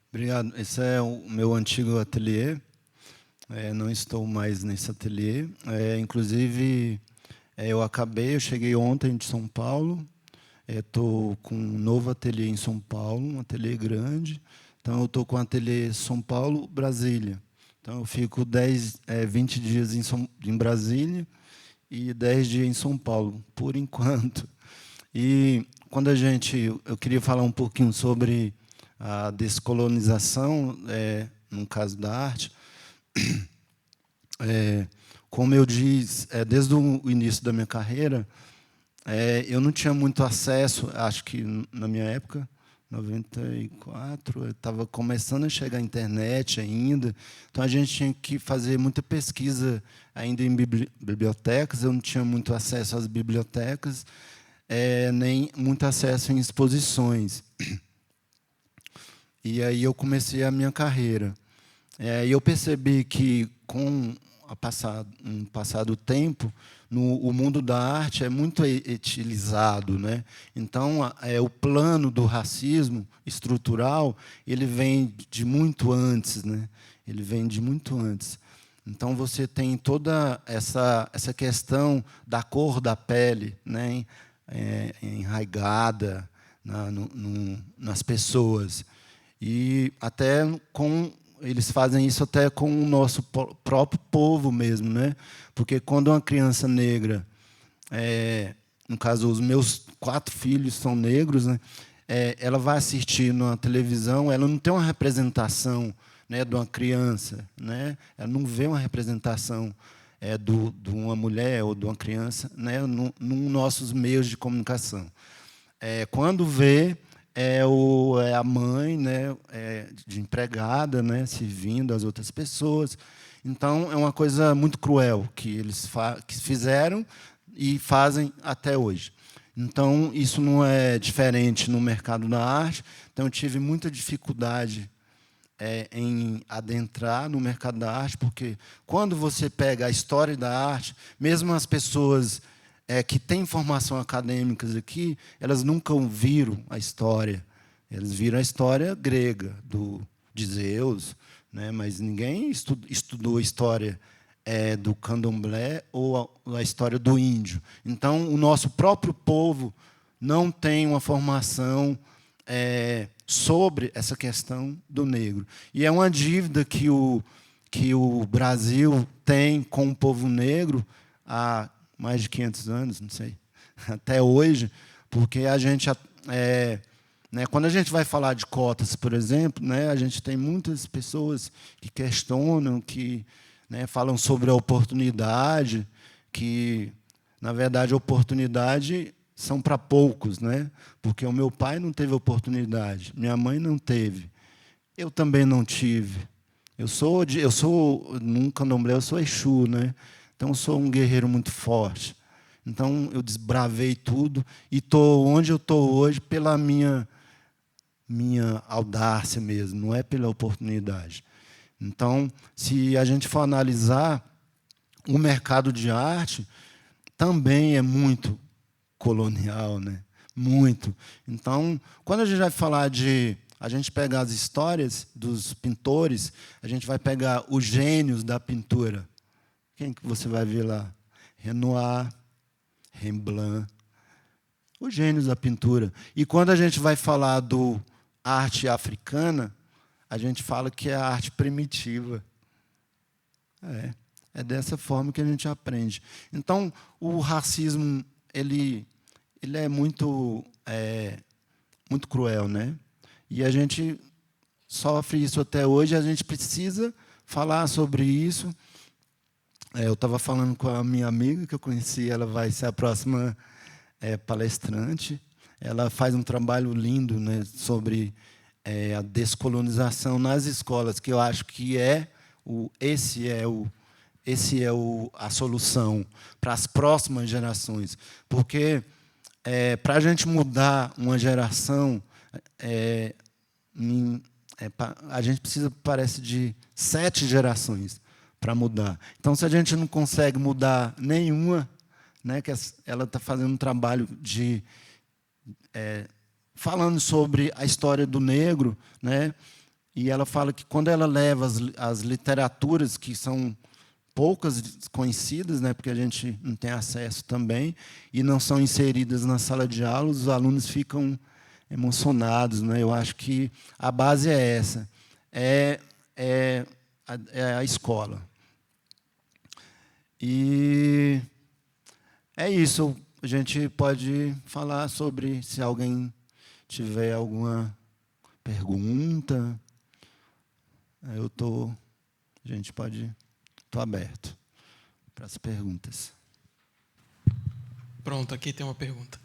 H: Obrigado. Esse é o meu antigo ateliê. Não estou mais nesse ateliê. Inclusive, eu cheguei ontem de São Paulo. Estou com um novo ateliê em São Paulo, um ateliê grande. Então, eu estou com o ateliê São Paulo, Brasília. Então, eu fico 20 dias em Brasília e 10 dias em São Paulo, por enquanto. E quando eu queria falar um pouquinho sobre a descolonização, no caso da arte. Como eu disse, desde o início da minha carreira, eu não tinha muito acesso, acho que na minha época, 94, estava começando a chegar a internet ainda, então a gente tinha que fazer muita pesquisa ainda em bibliotecas, eu não tinha muito acesso às bibliotecas, nem muito acesso em exposições. E aí eu comecei a minha carreira. E eu percebi que, com um passado tempo, o mundo da arte é muito etilizado, né? Então, o plano do racismo estrutural ele vem de muito antes, né? Ele vem de muito antes. Então, você tem toda essa questão da cor da pele, né? Enraigada nas pessoas. E até eles fazem isso até com o nosso próprio povo mesmo, né? Porque quando uma criança negra, no caso, os meus 4 filhos são negros, né? Ela vai assistir na televisão, ela não tem uma representação, né, de uma criança, né? Ela não vê uma representação de uma mulher ou de uma criança, né, nos nossos meios de comunicação. Quando vê, a mãe, né, de empregada, né, servindo as outras pessoas. Então, é uma coisa muito cruel que eles fizeram e fazem até hoje. Então, isso não é diferente no mercado da arte. Então, eu tive muita dificuldade em adentrar no mercado da arte, porque quando você pega a história da arte, mesmo as pessoas que têm formação acadêmicas aqui, elas nunca viram a história. Eles viram a história grega, de Zeus, né? Mas ninguém estudou a história do candomblé ou a história do índio. Então, o nosso próprio povo não tem uma formação sobre essa questão do negro. E é uma dívida que o Brasil tem com o povo negro há mais de 500 anos, não sei, até hoje, porque a gente, né, quando a gente vai falar de cotas, por exemplo, né, a gente tem muitas pessoas que questionam, que, né, falam sobre a oportunidade, que, na verdade, a oportunidade são para poucos, né? Porque o meu pai não teve oportunidade, minha mãe não teve, eu também não tive. Eu sou num candomblé, eu sou Exu, né? Então eu sou um guerreiro muito forte. Então eu desbravei tudo e estou onde eu estou hoje pela minha audácia mesmo, não é pela oportunidade. Então, se a gente for analisar, o mercado de arte também é muito colonial, né? Muito. Então, quando a gente vai falar a gente pegar as histórias dos pintores, a gente vai pegar os gênios da pintura. Quem que você vai ver lá? Renoir, Rembrandt, os gênios da pintura. E quando a gente vai falar do arte africana, a gente fala que é a arte primitiva. É dessa forma que a gente aprende. Então, o racismo ele é muito cruel, né? E a gente sofre isso até hoje, a gente precisa falar sobre isso. Eu estava falando com a minha amiga, que eu conheci, ela vai ser a próxima palestrante. Ela faz um trabalho lindo, né, sobre a descolonização nas escolas, que eu acho que a solução para as próximas gerações. Porque, para a gente mudar uma geração, a gente precisa, parece, de 7 gerações para mudar. Então, se a gente não consegue mudar nenhuma, né, que ela está fazendo um trabalho falando sobre a história do negro, né, e ela fala que quando ela leva as literaturas, que são poucas conhecidas, né, porque a gente não tem acesso também, e não são inseridas na sala de aula, os alunos ficam emocionados, né? Eu acho que a base é essa, é a escola. E é isso. A gente pode falar sobre, se alguém tiver alguma pergunta, estou aberto para as perguntas.
C: Pronto, aqui tem uma pergunta.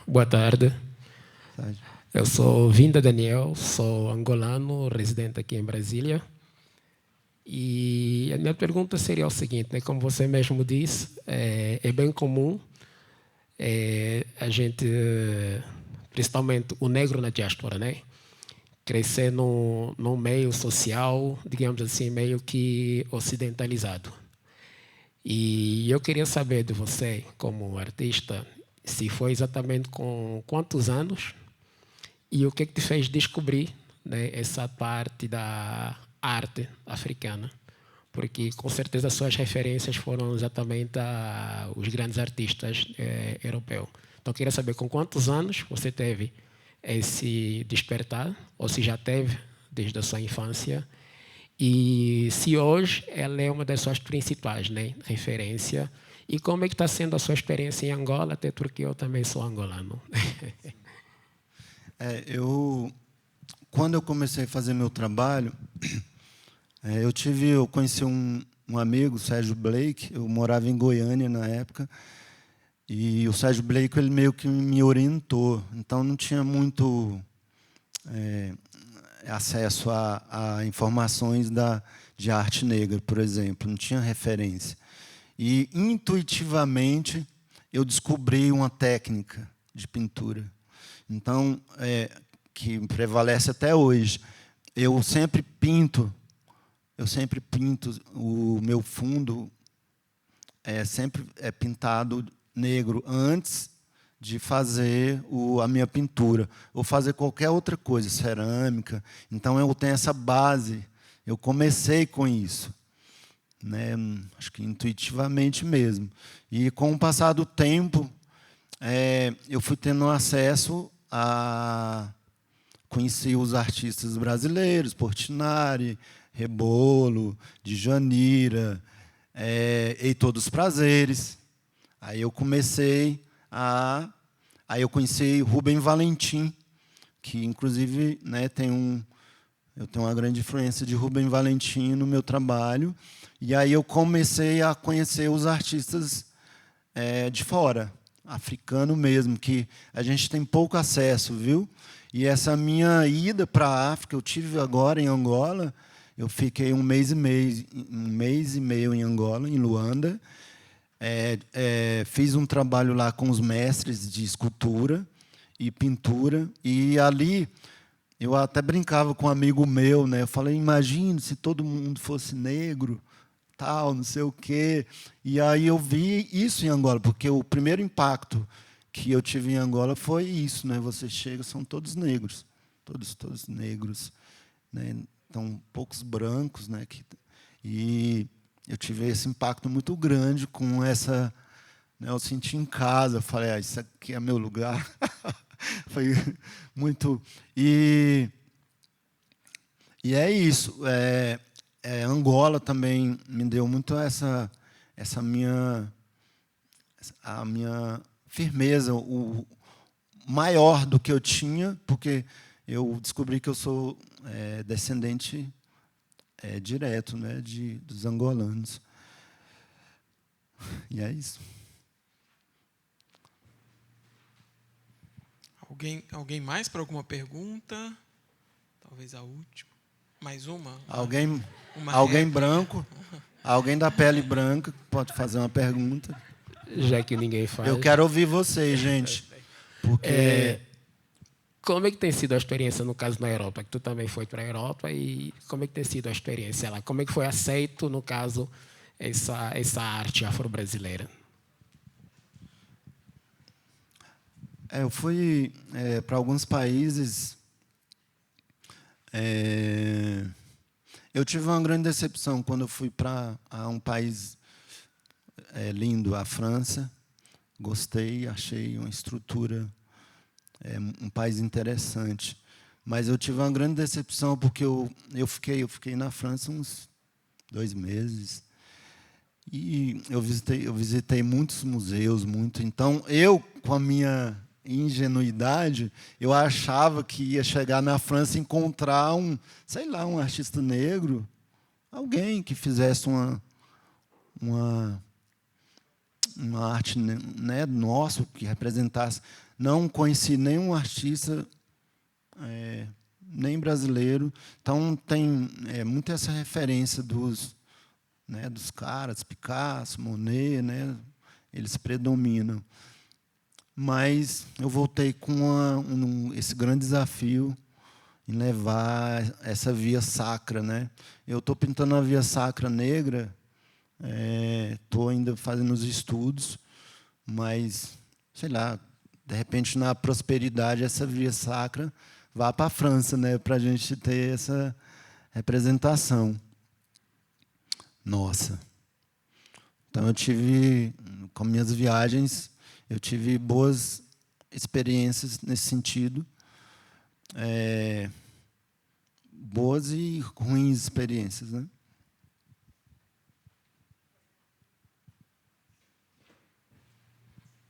K: Boa tarde. Eu sou Vinda Daniel, sou angolano, residente aqui em Brasília. E a minha pergunta seria o seguinte, né? Como você mesmo disse, é bem comum a gente, principalmente o negro na diáspora, né, crescer num meio social, digamos assim, meio que ocidentalizado. E eu queria saber de você, como artista, se foi exatamente com quantos anos e o que te fez descobrir, né, essa parte da arte africana, porque com certeza as suas referências foram exatamente os grandes artistas europeus. Então, eu queria saber com quantos anos você teve esse despertar, ou se já teve desde a sua infância, e se hoje ela é uma das suas principais, né, referências. E como é que está sendo a sua experiência em Angola, até porque eu também sou angolano.
H: Quando eu comecei a fazer meu trabalho, eu conheci um amigo, Sérgio Blake, eu morava em Goiânia na época, e o Sérgio Blake ele meio que me orientou, então não tinha muito acesso a informações de arte negra, por exemplo, não tinha referência. E, intuitivamente, eu descobri uma técnica de pintura. Então, que prevalece até hoje. Eu sempre pinto o meu fundo sempre é pintado negro antes de fazer a minha pintura, ou fazer qualquer outra coisa, cerâmica. Então, eu tenho essa base. Eu comecei com isso, né? Acho que intuitivamente mesmo. E, com o passar do tempo, eu fui tendo acesso a conhecer os artistas brasileiros, Portinari, Rebolo, Djanira, Heitor dos Prazeres. Aí eu conheci Rubem Valentim, que inclusive, né, eu tenho uma grande influência de Rubem Valentim no meu trabalho. E aí eu comecei a conhecer os artistas de fora, africano mesmo, que a gente tem pouco acesso, viu? E essa minha ida para a África, eu tive agora em Angola, eu fiquei um mês e meio em Angola, em Luanda. Fiz um trabalho lá com os mestres de escultura e pintura, e ali eu até brincava com um amigo meu, né? Eu falei, imagine se todo mundo fosse negro, tal, não sei o quê. E aí eu vi isso em Angola, porque o primeiro impacto que eu tive em Angola foi isso, né? Você chega, são todos negros, todos negros, né? Então poucos brancos, né? E eu tive esse impacto muito grande com essa, né? Eu senti em casa, eu falei, isso aqui é meu lugar. Foi muito. E é isso. Angola também me deu muito a minha firmeza, o maior do que eu tinha, porque eu descobri que eu sou descendente direto, né, dos angolanos. E é isso.
C: Alguém mais para alguma pergunta? Talvez a última. Mais uma?
H: Alguém
C: réplica.
H: branco? Alguém da pele branca pode fazer uma pergunta?
K: Já que ninguém faz.
H: Eu quero ouvir vocês, gente. Porque
K: como é que tem sido a experiência, no caso, na Europa? Que tu também foi para a Europa, e como é que tem sido a experiência lá? Como é que foi aceito, no caso, essa arte afro-brasileira?
H: Eu fui para alguns países. Eu tive uma grande decepção quando eu fui para um país lindo, a França. Gostei, achei uma estrutura, um país interessante. Mas eu tive uma grande decepção porque eu fiquei na França uns 2 meses. E eu visitei muitos museus, Então, com a minha ingenuidade, eu achava que ia chegar na França e encontrar um artista negro, alguém que fizesse uma arte, né, nossa, que representasse. Não conheci nenhum artista nem brasileiro. Então tem muito essa referência dos caras, Picasso, Monet, né, eles predominam. Mas eu voltei com esse grande desafio em levar essa via sacra, né? Eu estou pintando a via sacra negra, estou ainda fazendo os estudos, mas, sei lá, de repente, na prosperidade, essa via sacra vá para a França, né, para a gente ter essa representação. Nossa. Então, com minhas viagens, eu tive boas experiências nesse sentido. Boas e ruins experiências, né?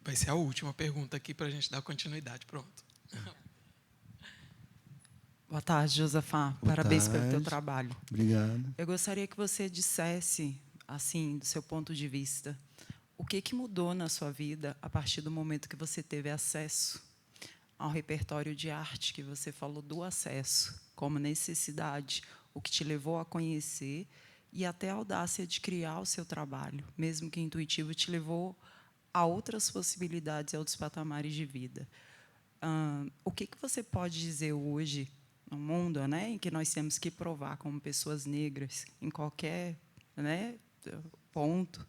C: Vai ser a última pergunta aqui para a gente dar continuidade. Pronto.
L: Boa tarde, Josafá. Parabéns pelo teu trabalho.
H: Obrigado.
L: Eu gostaria que você dissesse, assim, do seu ponto de vista, o que mudou na sua vida a partir do momento que você teve acesso ao repertório de arte, que você falou do acesso como necessidade, o que te levou a conhecer e até a audácia de criar o seu trabalho, mesmo que intuitivo, te levou a outras possibilidades, a outros patamares de vida. O que você pode dizer hoje, no mundo, né, em que nós temos que provar como pessoas negras, em qualquer, né, ponto,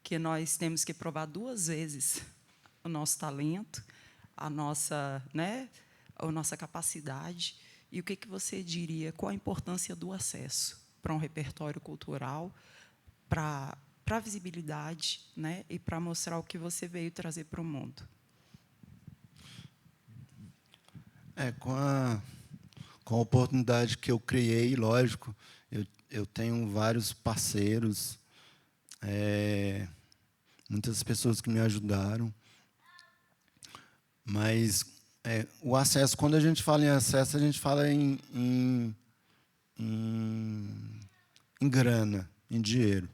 L: que nós temos que provar 2 vezes o nosso talento, a nossa capacidade, e o que você diria, qual a importância do acesso para um repertório cultural, para a visibilidade, né, e para mostrar o que você veio trazer para o mundo?
H: Com a oportunidade que eu criei, lógico, eu tenho vários parceiros muitas pessoas que me ajudaram. Mas o acesso, quando a gente fala em acesso, a gente fala em grana, em dinheiro.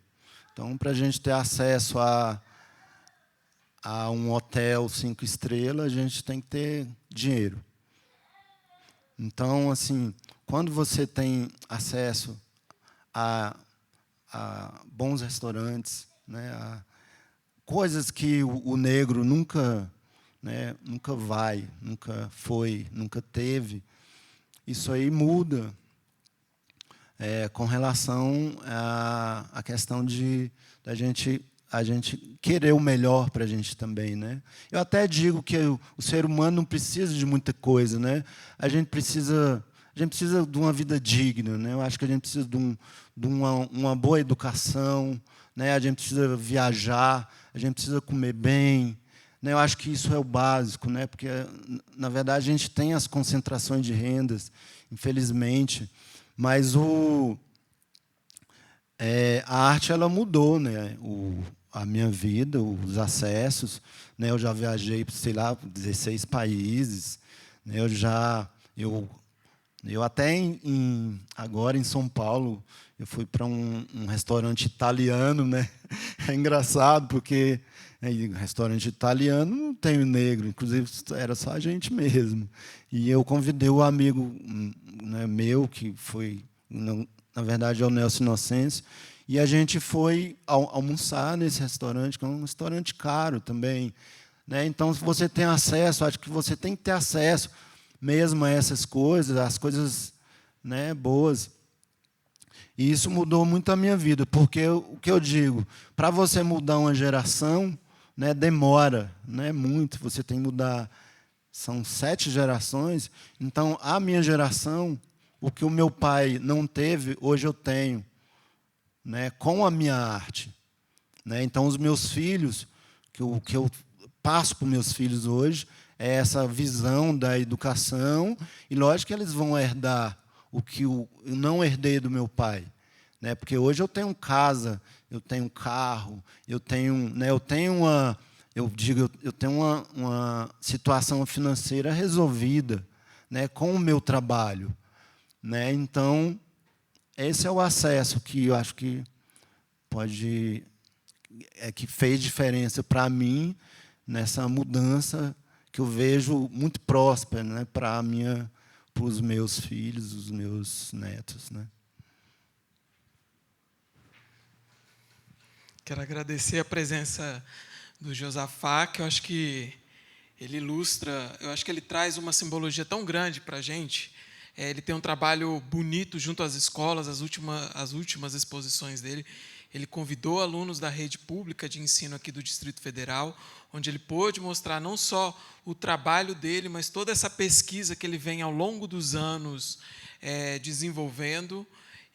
H: Então, para a gente ter acesso a um hotel 5 estrelas, a gente tem que ter dinheiro. Então, assim, quando você tem acesso a bons restaurantes, né, a coisas que o negro nunca vai, nunca foi, nunca teve, isso aí muda com relação à questão a gente querer o melhor para a gente também, né? Eu até digo que o ser humano não precisa de muita coisa, né? A gente precisa de uma vida digna, né? Eu acho que a gente precisa de uma boa educação, né? A gente precisa viajar, a gente precisa comer bem, né? Eu acho que isso é o básico, né? Porque na verdade a gente tem as concentrações de rendas, infelizmente, mas a arte ela mudou, né? A minha vida, os acessos, né? Eu já viajei, sei lá, 16 países, né? Eu até agora em São Paulo eu fui para um restaurante italiano, né? É engraçado porque restaurante italiano não tem negro, inclusive era só a gente mesmo. E eu convidei o amigo, né, meu que foi, na verdade, é o Nelson Inocêncio. E a gente foi almoçar nesse restaurante, que é um restaurante caro também, né? Então, se você tem acesso, acho que você tem que ter acesso mesmo a essas coisas, as coisas, né, boas. E isso mudou muito a minha vida, porque o que eu digo, para você mudar uma geração, né, demora, né, muito, você tem que mudar, são 7 gerações, então a minha geração, o que o meu pai não teve, hoje eu tenho, né, com a minha arte, né? Então, os meus filhos, o que eu passo para os meus filhos hoje, é essa visão da educação, e lógico que eles vão herdar o que eu não herdei do meu pai, né? Porque hoje eu tenho casa, eu tenho carro, eu tenho, né, eu tenho uma situação financeira resolvida, né, com o meu trabalho, né? Então, esse é o acesso que eu acho que que fez diferença para mim nessa mudança que eu vejo muito próspera, né, para os meus filhos, os meus netos, né?
C: Quero agradecer a presença do Josafá, que eu acho que ele ilustra, eu acho que ele traz uma simbologia tão grande para a gente. Ele tem um trabalho bonito junto às escolas, as últimas exposições dele. Ele convidou alunos da rede pública de ensino aqui do Distrito Federal, onde ele pôde mostrar não só o trabalho dele, mas toda essa pesquisa que ele vem ao longo dos anos desenvolvendo.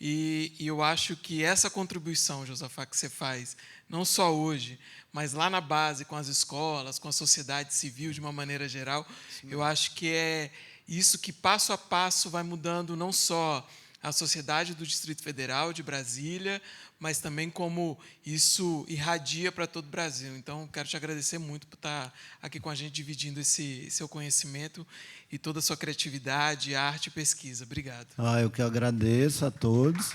C: E eu acho que essa contribuição, Josafá, que você faz, não só hoje, mas lá na base, com as escolas, com a sociedade civil, de uma maneira geral, sim, eu acho que é isso que, passo a passo, vai mudando não só a sociedade do Distrito Federal, de Brasília, mas também como isso irradia para todo o Brasil. Então, quero te agradecer muito por estar aqui com a gente, dividindo esse seu conhecimento e toda a sua criatividade, arte e pesquisa. Obrigado.
H: Eu que agradeço a todos,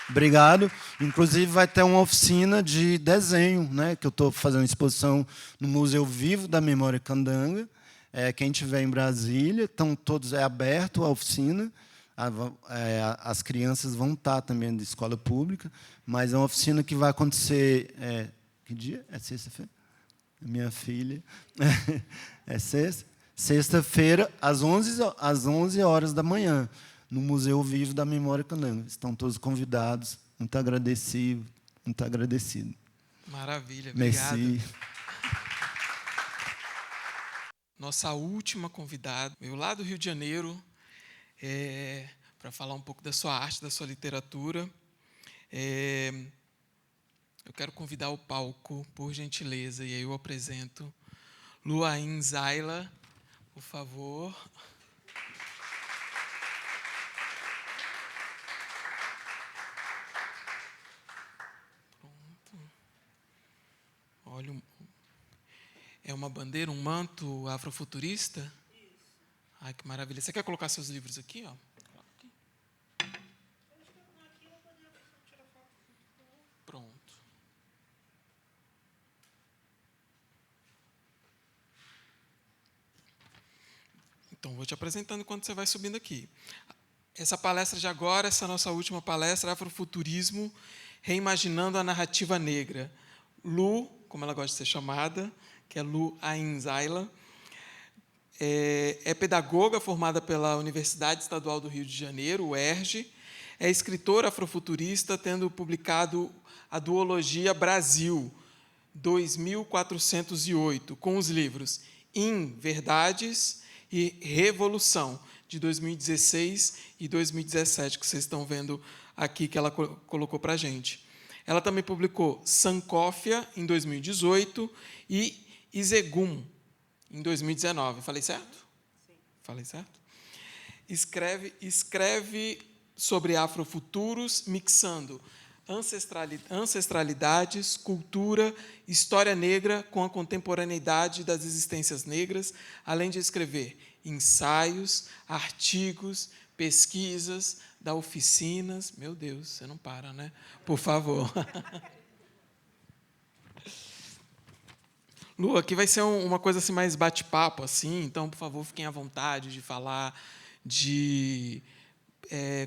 H: obrigado. Inclusive, vai ter uma oficina de desenho, né, que eu estou fazendo exposição no Museu Vivo da Memória Candanga. Quem estiver em Brasília, então todos é aberto a oficina. As crianças vão estar também de escola pública, mas é uma oficina que vai acontecer. Que dia? É sexta-feira? Minha filha. É sexta-feira, às 11 horas da manhã, no Museu Vivo da Memória Candanga. Estão todos convidados. Muito agradecido.
C: Maravilha, obrigado.
H: Merci.
C: Nossa última convidada, veio lá do Rio de Janeiro, para falar um pouco da sua arte, da sua literatura. Eu quero convidar ao palco, por gentileza, e aí eu apresento Luain Zaila, por favor. Pronto. Olha, é uma bandeira, um manto afrofuturista? Isso. Ai, que maravilha. Você quer colocar seus livros aqui, ó? Pronto. Então, vou te apresentando enquanto você vai subindo aqui. Essa palestra de agora, essa nossa última palestra, Afrofuturismo, Reimaginando a Narrativa Negra. Lu, como ela gosta de ser chamada, que é Lu Ain Zaila, é pedagoga formada pela Universidade Estadual do Rio de Janeiro, UERJ, é escritora afrofuturista, tendo publicado a duologia Brasil, 2408, com os livros Verdades e Revolução, de 2016 e 2017, que vocês estão vendo aqui, que ela colocou para a gente. Ela também publicou Sankófia, em 2018, e Izegum, em 2019. Falei certo? Sim. Falei certo? Escreve sobre afrofuturos, mixando ancestralidades, cultura, história negra com a contemporaneidade das existências negras, além de escrever ensaios, artigos, pesquisas, dar oficinas. Meu Deus, você não para, né? Por favor. Lu, aqui vai ser uma coisa assim mais bate-papo, assim, então, por favor, fiquem à vontade de falar, de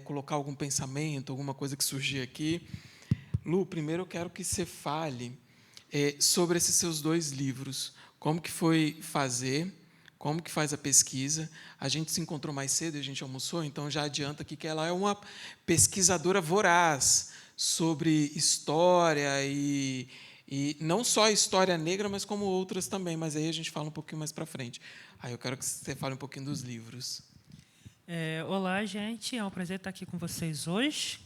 C: colocar algum pensamento, alguma coisa que surgir aqui. Lu, primeiro eu quero que você fale sobre esses seus 2 livros. Como que foi fazer, como que faz a pesquisa. A gente se encontrou mais cedo, a gente almoçou, então já adianta aqui que ela é uma pesquisadora voraz sobre história e não só a história negra, mas como outras também, mas aí a gente fala um pouquinho mais para frente. Aí eu quero que você fale um pouquinho dos livros.
M: Olá, gente. É um prazer estar aqui com vocês hoje.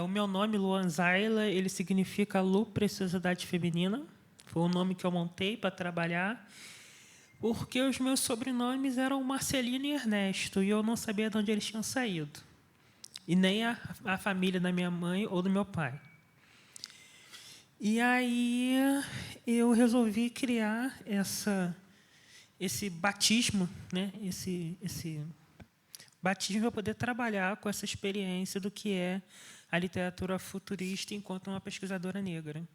M: O meu nome, Lu Ain Zaila, ele significa Lu Preciosidade Feminina. Foi o nome que eu montei para trabalhar, porque os meus sobrenomes eram Marcelino e Ernesto, e eu não sabia de onde eles tinham saído. E nem a família da minha mãe ou do meu pai. E aí eu resolvi criar esse batismo, né? esse batismo para poder trabalhar com essa experiência do que é a literatura futurista enquanto uma pesquisadora negra.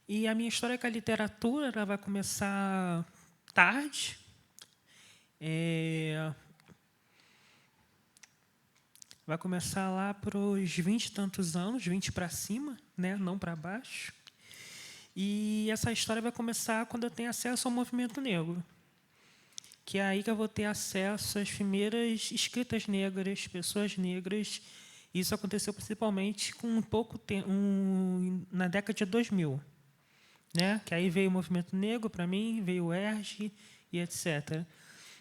M: E a minha história com a literatura ela vai começar tarde. Vai começar lá para os 20 e tantos anos, 20 para cima, né? Não para baixo. E essa história vai começar quando eu tenho acesso ao movimento negro, que é aí que eu vou ter acesso às primeiras escritas negras, pessoas negras. Isso aconteceu principalmente com um pouco tempo, na década de 2000, né? Que aí veio o movimento negro para mim, veio o ERJ e etc.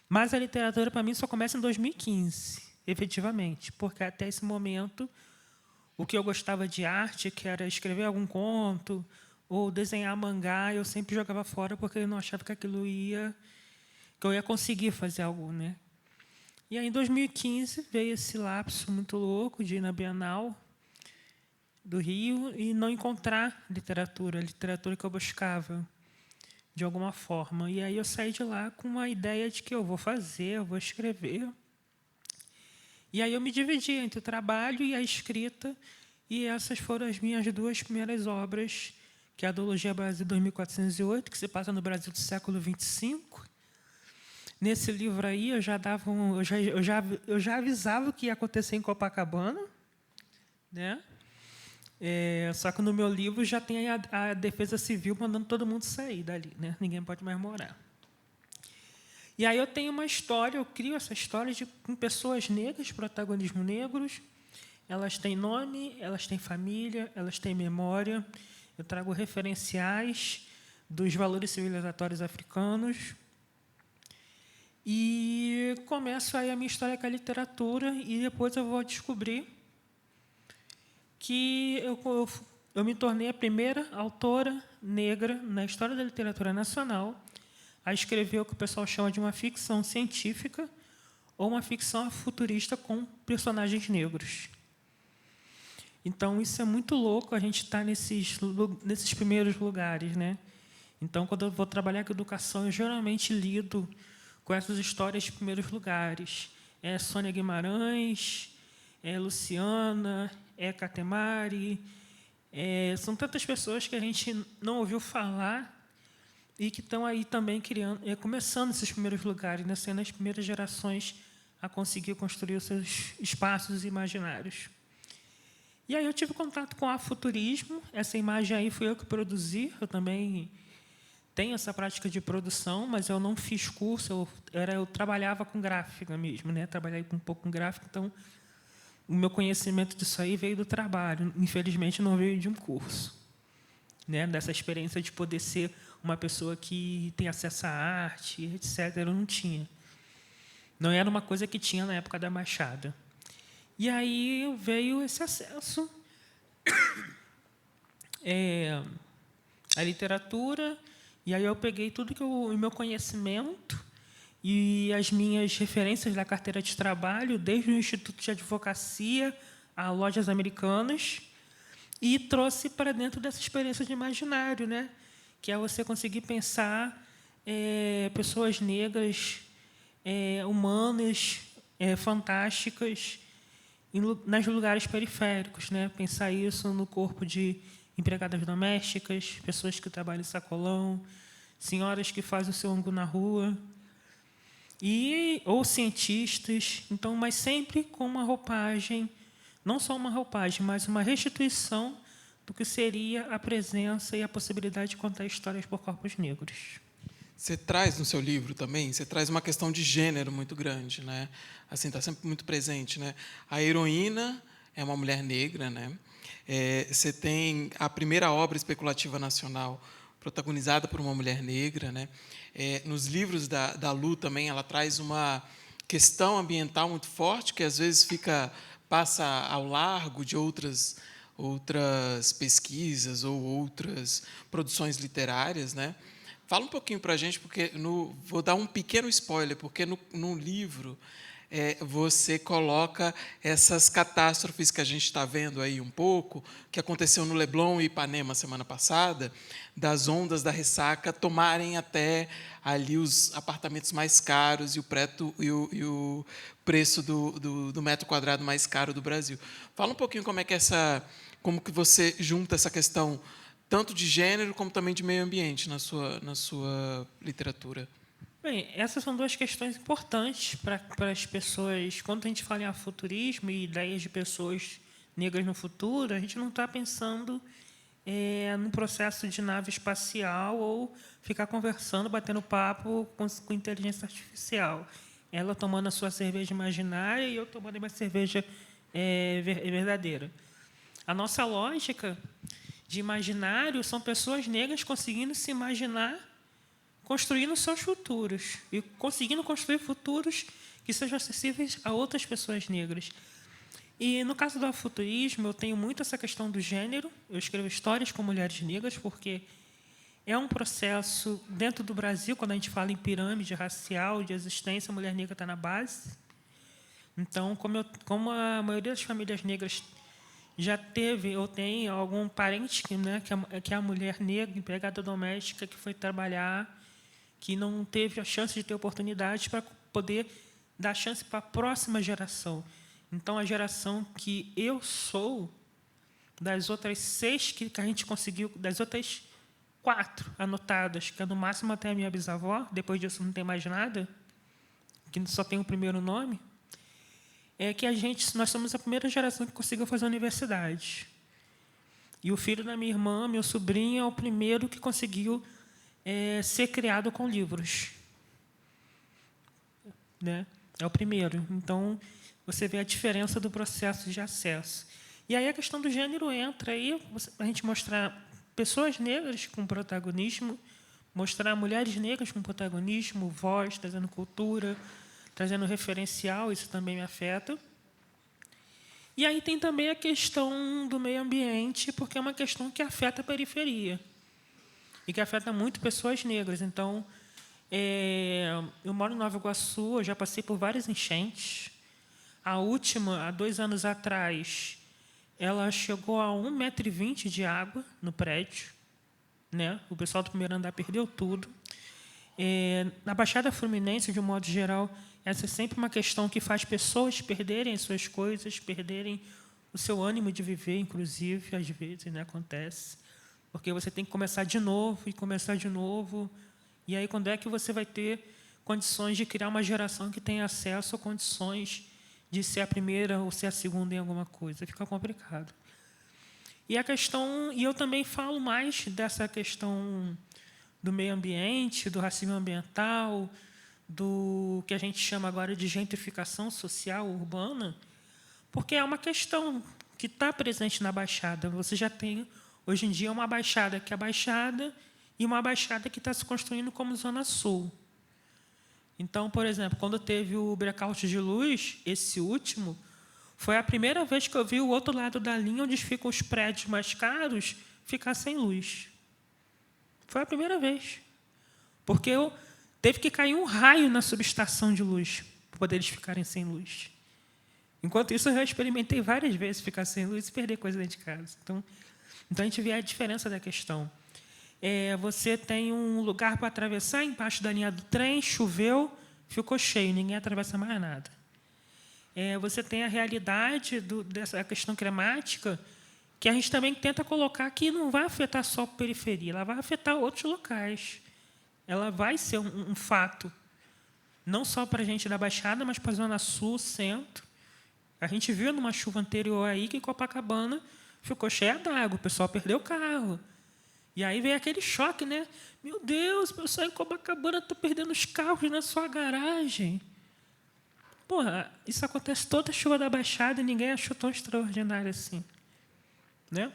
M: Mas a literatura para mim só começa em 2015, efetivamente, porque até esse momento o que eu gostava de arte, que era escrever algum conto ou desenhar mangá, eu sempre jogava fora porque eu não achava que aquilo que eu ia conseguir fazer algo, né? E aí, em 2015, veio esse lapso muito louco de ir na Bienal do Rio e não encontrar literatura, a literatura que eu buscava, de alguma forma. E aí eu saí de lá com uma ideia de que eu vou fazer, eu vou escrever. E aí eu me dividi entre o trabalho e a escrita, e essas foram as minhas 2 primeiras obras, que é a duologia Brasil 2408, que se passa no Brasil do século 25. Nesse livro aí, eu já avisava o que ia acontecer em Copacabana, né? Só que no meu livro já tem a Defesa Civil mandando todo mundo sair dali, né? Ninguém pode mais morar. E aí eu tenho uma história, eu crio essa história com pessoas negras, protagonismo negros. Elas têm nome, elas têm família, elas têm memória. Eu trago referenciais dos valores civilizatórios africanos. E começo aí a minha história com a literatura, e depois eu vou descobrir que eu me tornei a primeira autora negra na história da literatura nacional a escrever o que o pessoal chama de uma ficção científica ou uma ficção futurista com personagens negros. Então, isso é muito louco, a gente estar nesses primeiros lugares, né? Então, quando eu vou trabalhar com educação, eu geralmente lido com essas histórias de primeiros lugares. É Sônia Guimarães, é Luciana, é Catemari. São tantas pessoas que a gente não ouviu falar e que estão aí também começando esses primeiros lugares, né? Sendo as primeiras gerações a conseguir construir os seus espaços imaginários. E aí eu tive contato com o afuturismo. Essa imagem aí fui eu que produzi. Eu também tenho essa prática de produção, mas eu não fiz curso. Eu trabalhava com gráfica mesmo, né? Trabalhei um pouco com gráfica, então o meu conhecimento disso aí veio do trabalho. Infelizmente, não veio de um curso, né? Dessa experiência de poder ser uma pessoa que tem acesso à arte, etc. Eu não tinha. Não era uma coisa que tinha na época da Machada. E aí veio esse acesso à literatura, e aí eu peguei tudo o meu conhecimento e as minhas referências da carteira de trabalho, desde o Instituto de Advocacia a Lojas Americanas, e trouxe para dentro dessa experiência de imaginário, né? Que é você conseguir pensar pessoas negras, humanas, fantásticas, nos lugares periféricos, né? Pensar isso no corpo de empregadas domésticas, pessoas que trabalham em sacolão, senhoras que fazem o seu angu na rua, ou cientistas. Então, mas sempre com uma roupagem, não só uma roupagem, mas uma restituição do que seria a presença e a possibilidade de contar histórias por corpos negros.
C: Você traz no seu livro também, você traz uma questão de gênero muito grande, né? Assim, está sempre muito presente, né? A heroína é uma mulher negra, né? Você tem a primeira obra especulativa nacional protagonizada por uma mulher negra, né? Nos livros da Lu também ela traz uma questão ambiental muito forte que às vezes passa ao largo de outras pesquisas ou outras produções literárias, né? Fala um pouquinho para a gente, porque vou dar um pequeno spoiler, porque no livro você coloca essas catástrofes que a gente está vendo aí um pouco, que aconteceu no Leblon e Ipanema semana passada, das ondas da ressaca tomarem até ali os apartamentos mais caros e o preço do metro quadrado mais caro do Brasil. Fala um pouquinho como que você junta essa questão tanto de gênero como também de meio ambiente na sua literatura.
M: Bem, essas são duas questões importantes para as pessoas. Quando a gente fala em afuturismo e ideias de pessoas negras no futuro, a gente não está pensando num processo de nave espacial ou ficar conversando, batendo papo com inteligência artificial. Ela tomando a sua cerveja imaginária e eu tomando a minha cerveja verdadeira. A nossa lógica de imaginário são pessoas negras conseguindo se imaginar, construindo seus futuros e conseguindo construir futuros que sejam acessíveis a outras pessoas negras. E, no caso do afuturismo, eu tenho muito essa questão do gênero. Eu escrevo histórias com mulheres negras porque é um processo, dentro do Brasil, quando a gente fala em pirâmide racial, de existência, a mulher negra está na base. Então, como a maioria das famílias negras já teve ou tem algum parente que é a mulher negra, empregada doméstica, que foi trabalhar, que não teve a chance de ter oportunidade para poder dar chance para a próxima geração. Então, a geração que eu sou, das outras 6 que a gente conseguiu, das outras 4 anotadas, que é no máximo até a minha bisavó, depois disso não tem mais nada, que só tem o primeiro nome, que nós somos a primeira geração que conseguiu fazer a universidade. E o filho da minha irmã, meu sobrinho, é o primeiro que conseguiu ser criado com livros. Né? É o primeiro. Então, você vê a diferença do processo de acesso. E aí a questão do gênero entra aí, a gente mostrar pessoas negras com protagonismo, mostrar mulheres negras com protagonismo, voz, trazendo cultura, trazendo referencial, isso também me afeta. E aí tem também a questão do meio ambiente, porque é uma questão que afeta a periferia e que afeta muito pessoas negras. Então, eu moro em Nova Iguaçu, eu já passei por várias enchentes. A última, há 2 anos atrás, ela chegou a 1,20 m de água no prédio, né? O pessoal do primeiro andar perdeu tudo. Na Baixada Fluminense, de um modo geral, essa é sempre uma questão que faz pessoas perderem as suas coisas, perderem o seu ânimo de viver, inclusive, às vezes, né, acontece. Porque você tem que começar de novo e começar de novo. E aí, quando é que você vai ter condições de criar uma geração que tenha acesso a condições de ser a primeira ou ser a segunda em alguma coisa? Fica complicado. E eu também falo mais dessa questão do meio ambiente, do racismo ambiental, do que a gente chama agora de gentrificação social urbana, porque é uma questão que está presente na Baixada. Você já tem, hoje em dia, uma Baixada que é a Baixada e uma Baixada que está se construindo como Zona Sul. Então, por exemplo, quando teve o blackout de luz, esse último, foi a primeira vez que eu vi o outro lado da linha, onde ficam os prédios mais caros, ficar sem luz. Foi a primeira vez. Porque teve que cair um raio na subestação de luz para poder eles ficarem sem luz. Enquanto isso, eu já experimentei várias vezes ficar sem luz e perder coisa dentro de casa. Então a gente vê a diferença da questão. Você tem um lugar para atravessar embaixo da linha do trem, choveu, ficou cheio, ninguém atravessa mais nada. Você tem a realidade dessa questão climática, que a gente também tenta colocar que não vai afetar só a periferia, ela vai afetar outros locais. Ela vai ser um fato, não só para a gente da Baixada, mas para a Zona Sul, Centro. A gente viu numa chuva anterior aí que Copacabana ficou cheia d'água, o pessoal perdeu o carro. E aí veio aquele choque, né? Meu Deus, o pessoal em Copacabana está perdendo os carros na sua garagem. Porra, isso acontece toda a chuva da Baixada e ninguém achou tão extraordinário assim. Né?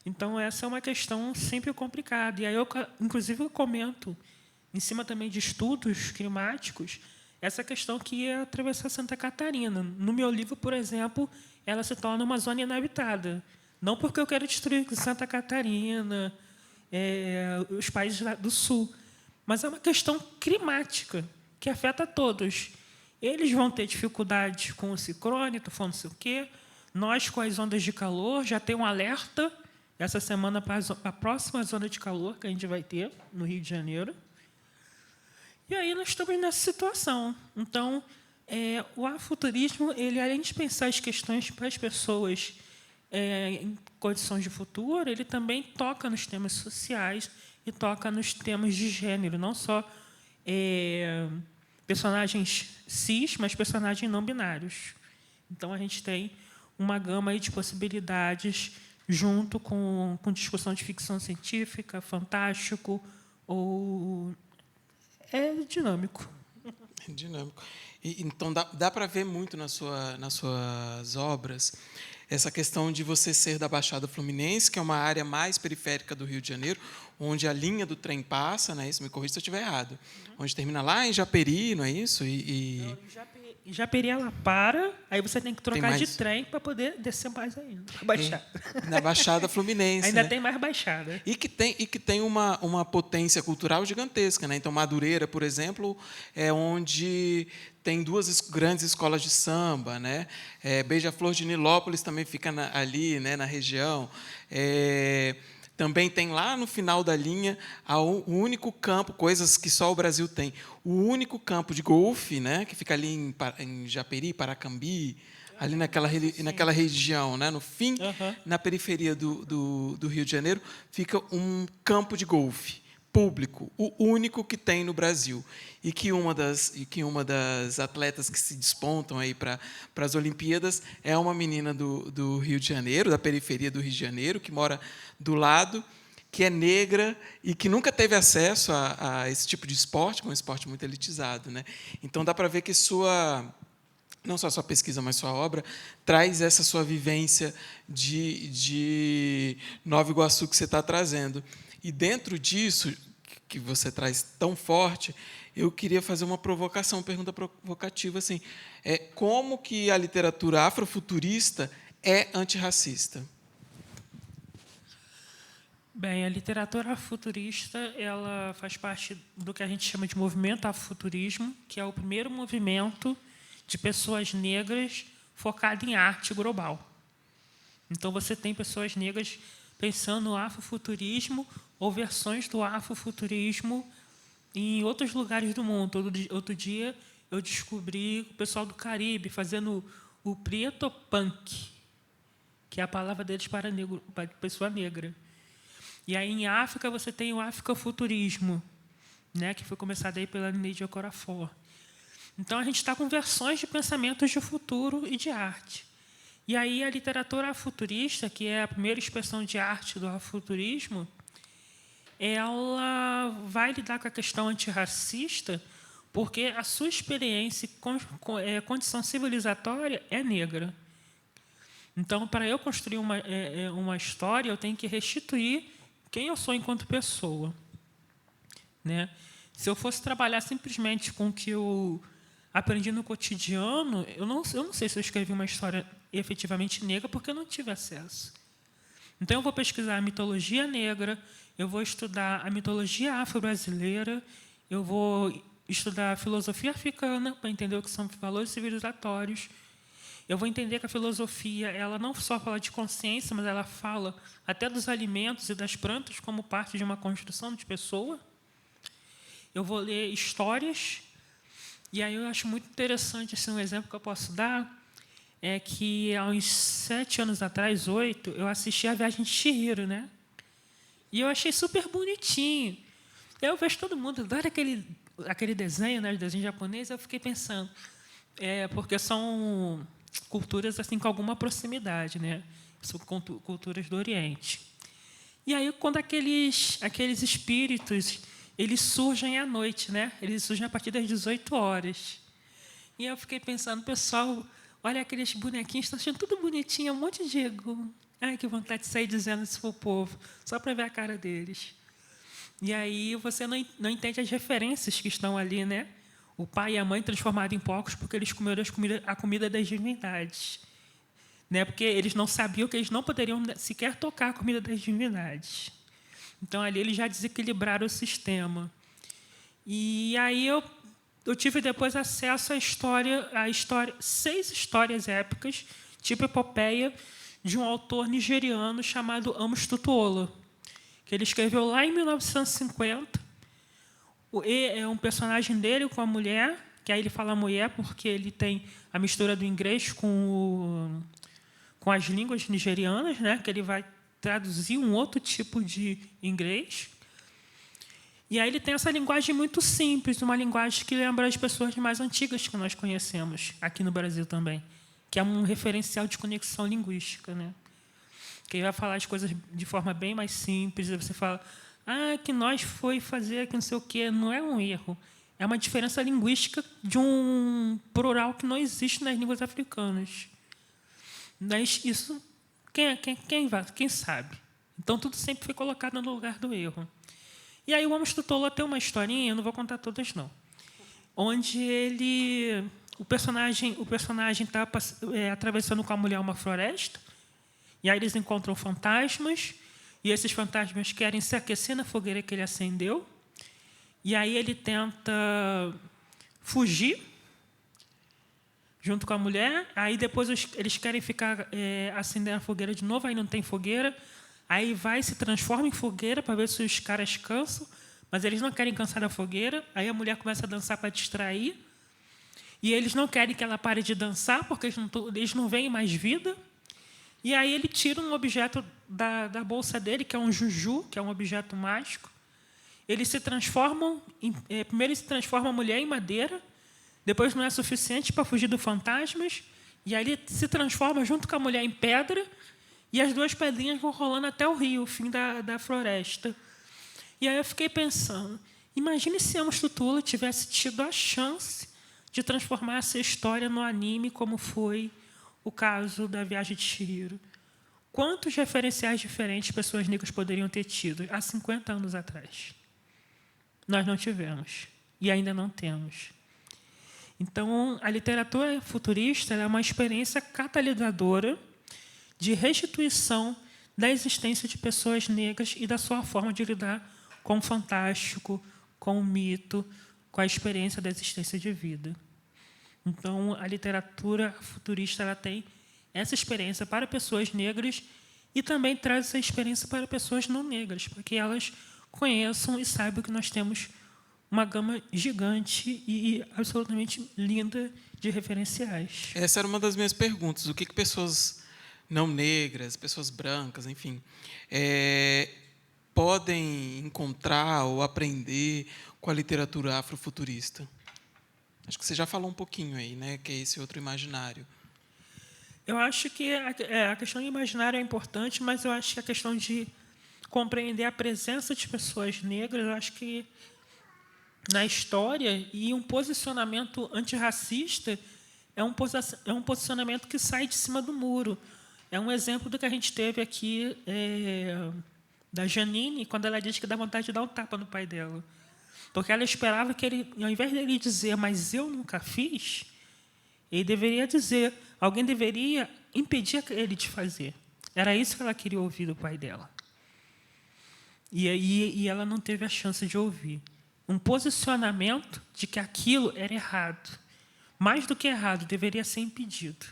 M: Então, essa é uma questão sempre complicada. E aí, inclusive, eu comento, em cima também de estudos climáticos, essa questão que ia atravessar Santa Catarina. No meu livro, por exemplo, ela se torna uma zona inabitada. Não porque eu quero destruir Santa Catarina, os países do Sul, mas é uma questão climática que afeta todos. Eles vão ter dificuldades com o ciclone, estou falando não sei o quê. Nós, com as ondas de calor, já tem um alerta essa semana para a próxima zona de calor que a gente vai ter no Rio de Janeiro. E aí nós estamos nessa situação. Então, o afuturismo, ele, além de pensar as questões para as pessoas em condições de futuro, ele também toca nos temas sociais e toca nos temas de gênero, não só personagens cis, mas personagens não binários. Então, a gente tem uma gama aí de possibilidades junto com discussão de ficção científica, fantástico, ou dinâmico.
C: É dinâmico. Então, dá para ver muito nas suas obras essa questão de você ser da Baixada Fluminense, que é uma área mais periférica do Rio de Janeiro, onde a linha do trem passa, né? Isso, me corrija se eu estiver errado. Onde termina lá em Japeri, não é isso?
M: Não, em Japeri ela para, aí você tem que trocar de trem para poder descer mais ainda. Baixada.
C: Na Baixada Fluminense.
M: Ainda
C: né?
M: tem mais Baixada.
C: E que tem uma potência cultural gigantesca. Né? Então, Madureira, por exemplo, é onde tem duas grandes escolas de samba. Né? Beija-Flor de Nilópolis também fica ali, né, na região. Também tem lá no final da linha o único campo, coisas que só o Brasil tem, o único campo de golfe, né, que fica ali em Japeri, Paracambi, ali naquela região, né, no fim, na periferia do Rio de Janeiro, fica um campo de golfe público, o único que tem no Brasil, e que uma das atletas que se despontam aí para as Olimpíadas é uma menina do Rio de Janeiro, da periferia do Rio de Janeiro, que mora do lado, que é negra e que nunca teve acesso a esse tipo de esporte, que é um esporte muito elitizado, né? Então dá para ver que não só a sua pesquisa, mas sua obra traz essa sua vivência de Nova Iguaçu que você está trazendo. E, dentro disso, que você traz tão forte, eu queria fazer uma provocação, uma pergunta provocativa. Assim, como que a literatura afrofuturista é antirracista?
M: Bem, a literatura afrofuturista ela faz parte do que a gente chama de movimento afrofuturismo, que é o primeiro movimento de pessoas negras focado em arte global. Então, você tem pessoas negras pensando no afrofuturismo ou versões do afrofuturismo em outros lugares do mundo. Outro dia, eu descobri o pessoal do Caribe fazendo o preto punk, que é a palavra deles para negro, para pessoa negra. E aí, em África, você tem o afrofuturismo, né, que foi começado aí pela Neide Okorafor. Então, a gente está com versões de pensamentos de futuro e de arte. E aí, a literatura afrofuturista, que é a primeira expressão de arte do afrofuturismo, ela vai lidar com a questão antirracista, porque a sua experiência e condição civilizatória é negra. Então, para eu construir uma história, eu tenho que restituir quem eu sou enquanto pessoa, né? Se eu fosse trabalhar simplesmente com o que eu aprendi no cotidiano, eu não sei se eu escrevi uma história efetivamente negra, porque eu não tive acesso. Então, eu vou pesquisar a mitologia negra, eu vou estudar a mitologia afro-brasileira, eu vou estudar a filosofia africana para entender o que são valores civilizatórios. Eu vou entender que a filosofia ela não só fala de consciência, mas ela fala até dos alimentos e das plantas como parte de uma construção de pessoa. Eu vou ler histórias. E aí eu acho muito interessante, assim, um exemplo que eu posso dar é que, há uns 7 anos atrás, 8, eu assisti a Viagem de Chihiro, né? E eu achei super bonitinho. Eu vejo todo mundo, adora aquele desenho, né, desenho japonês, eu fiquei pensando, porque são culturas assim com alguma proximidade, né? São culturas do Oriente. E aí, quando aqueles espíritos eles surgem à noite, né? Eles surgem a partir das 18 horas. E eu fiquei pensando, pessoal, olha aqueles bonequinhos, estão achando tudo bonitinho, um monte de ego. Ai, que vontade de sair dizendo isso para o povo, só para ver a cara deles. E aí você não entende as referências que estão ali, né? O pai e a mãe transformados em porcos porque eles comeram a comida das divindades, né? Porque eles não sabiam que eles não poderiam sequer tocar a comida das divindades. Então, ali eles já desequilibraram o sistema. E aí eu tive depois acesso à história, 6 histórias épicas, tipo epopeia, de um autor nigeriano chamado Amos Tutuola, que ele escreveu lá em 1950. É um personagem dele com a mulher, que aí ele fala mulher porque ele tem a mistura do inglês com as línguas nigerianas, né, que ele vai traduzir um outro tipo de inglês. E aí ele tem essa linguagem muito simples, uma linguagem que lembra as pessoas mais antigas que nós conhecemos, aqui no Brasil também, que é um referencial de conexão linguística, né? Que ele vai falar as coisas de forma bem mais simples, e você fala, que nós foi fazer aqui não sei o quê, não é um erro, é uma diferença linguística de um plural que não existe nas línguas africanas. Mas isso, quem sabe? Então, tudo sempre foi colocado no lugar do erro. E aí o Amos Tutuola tem uma historinha, eu não vou contar todas, não, onde o personagem está atravessando com a mulher uma floresta, e aí eles encontram fantasmas, e esses fantasmas querem se aquecer na fogueira que ele acendeu, e aí ele tenta fugir junto com a mulher, aí depois eles querem ficar acendendo a fogueira de novo, aí não tem fogueira, aí vai e se transforma em fogueira para ver se os caras cansam, mas eles não querem cansar da fogueira, aí a mulher começa a dançar para distrair, e eles não querem que ela pare de dançar, porque eles não veem mais vida, e aí ele tira um objeto da bolsa dele, que é um juju, que é um objeto mágico, eles se transformam, primeiro ele se transforma a mulher em madeira, depois não é suficiente para fugir dos fantasmas, e aí ele se transforma junto com a mulher em pedra, e as 2 pedrinhas vão rolando até o rio, o fim da floresta. E aí eu fiquei pensando, imagine se Amos Tutuola tivesse tido a chance de transformar essa história no anime, como foi o caso da Viagem de Chihiro. Quantos referenciais diferentes pessoas negras poderiam ter tido há 50 anos atrás? Nós não tivemos, e ainda não temos. Então, a literatura futurista é uma experiência catalisadora de restituição da existência de pessoas negras e da sua forma de lidar com o fantástico, com o mito, com a experiência da existência de vida. Então, a literatura futurista ela tem essa experiência para pessoas negras e também traz essa experiência para pessoas não negras, para que elas conheçam e saibam que nós temos uma gama gigante e absolutamente linda de referenciais.
C: Essa era uma das minhas perguntas. O que pessoas não negras, pessoas brancas, enfim, podem encontrar ou aprender com a literatura afrofuturista? Acho que você já falou um pouquinho aí, né, que é esse outro imaginário.
M: Eu acho que a questão do imaginário é importante, mas eu acho que a questão de compreender a presença de pessoas negras, eu acho que na história e um posicionamento antirracista é um posicionamento que sai de cima do muro. É um exemplo do que a gente teve aqui da Janine, quando ela diz que dá vontade de dar um tapa no pai dela. Porque ela esperava que ele, ao invés dele dizer, mas eu nunca fiz, ele deveria dizer, alguém deveria impedir ele de fazer. Era isso que ela queria ouvir do pai dela. E ela não teve a chance de ouvir. Um posicionamento de que aquilo era errado. Mais do que errado, deveria ser impedido.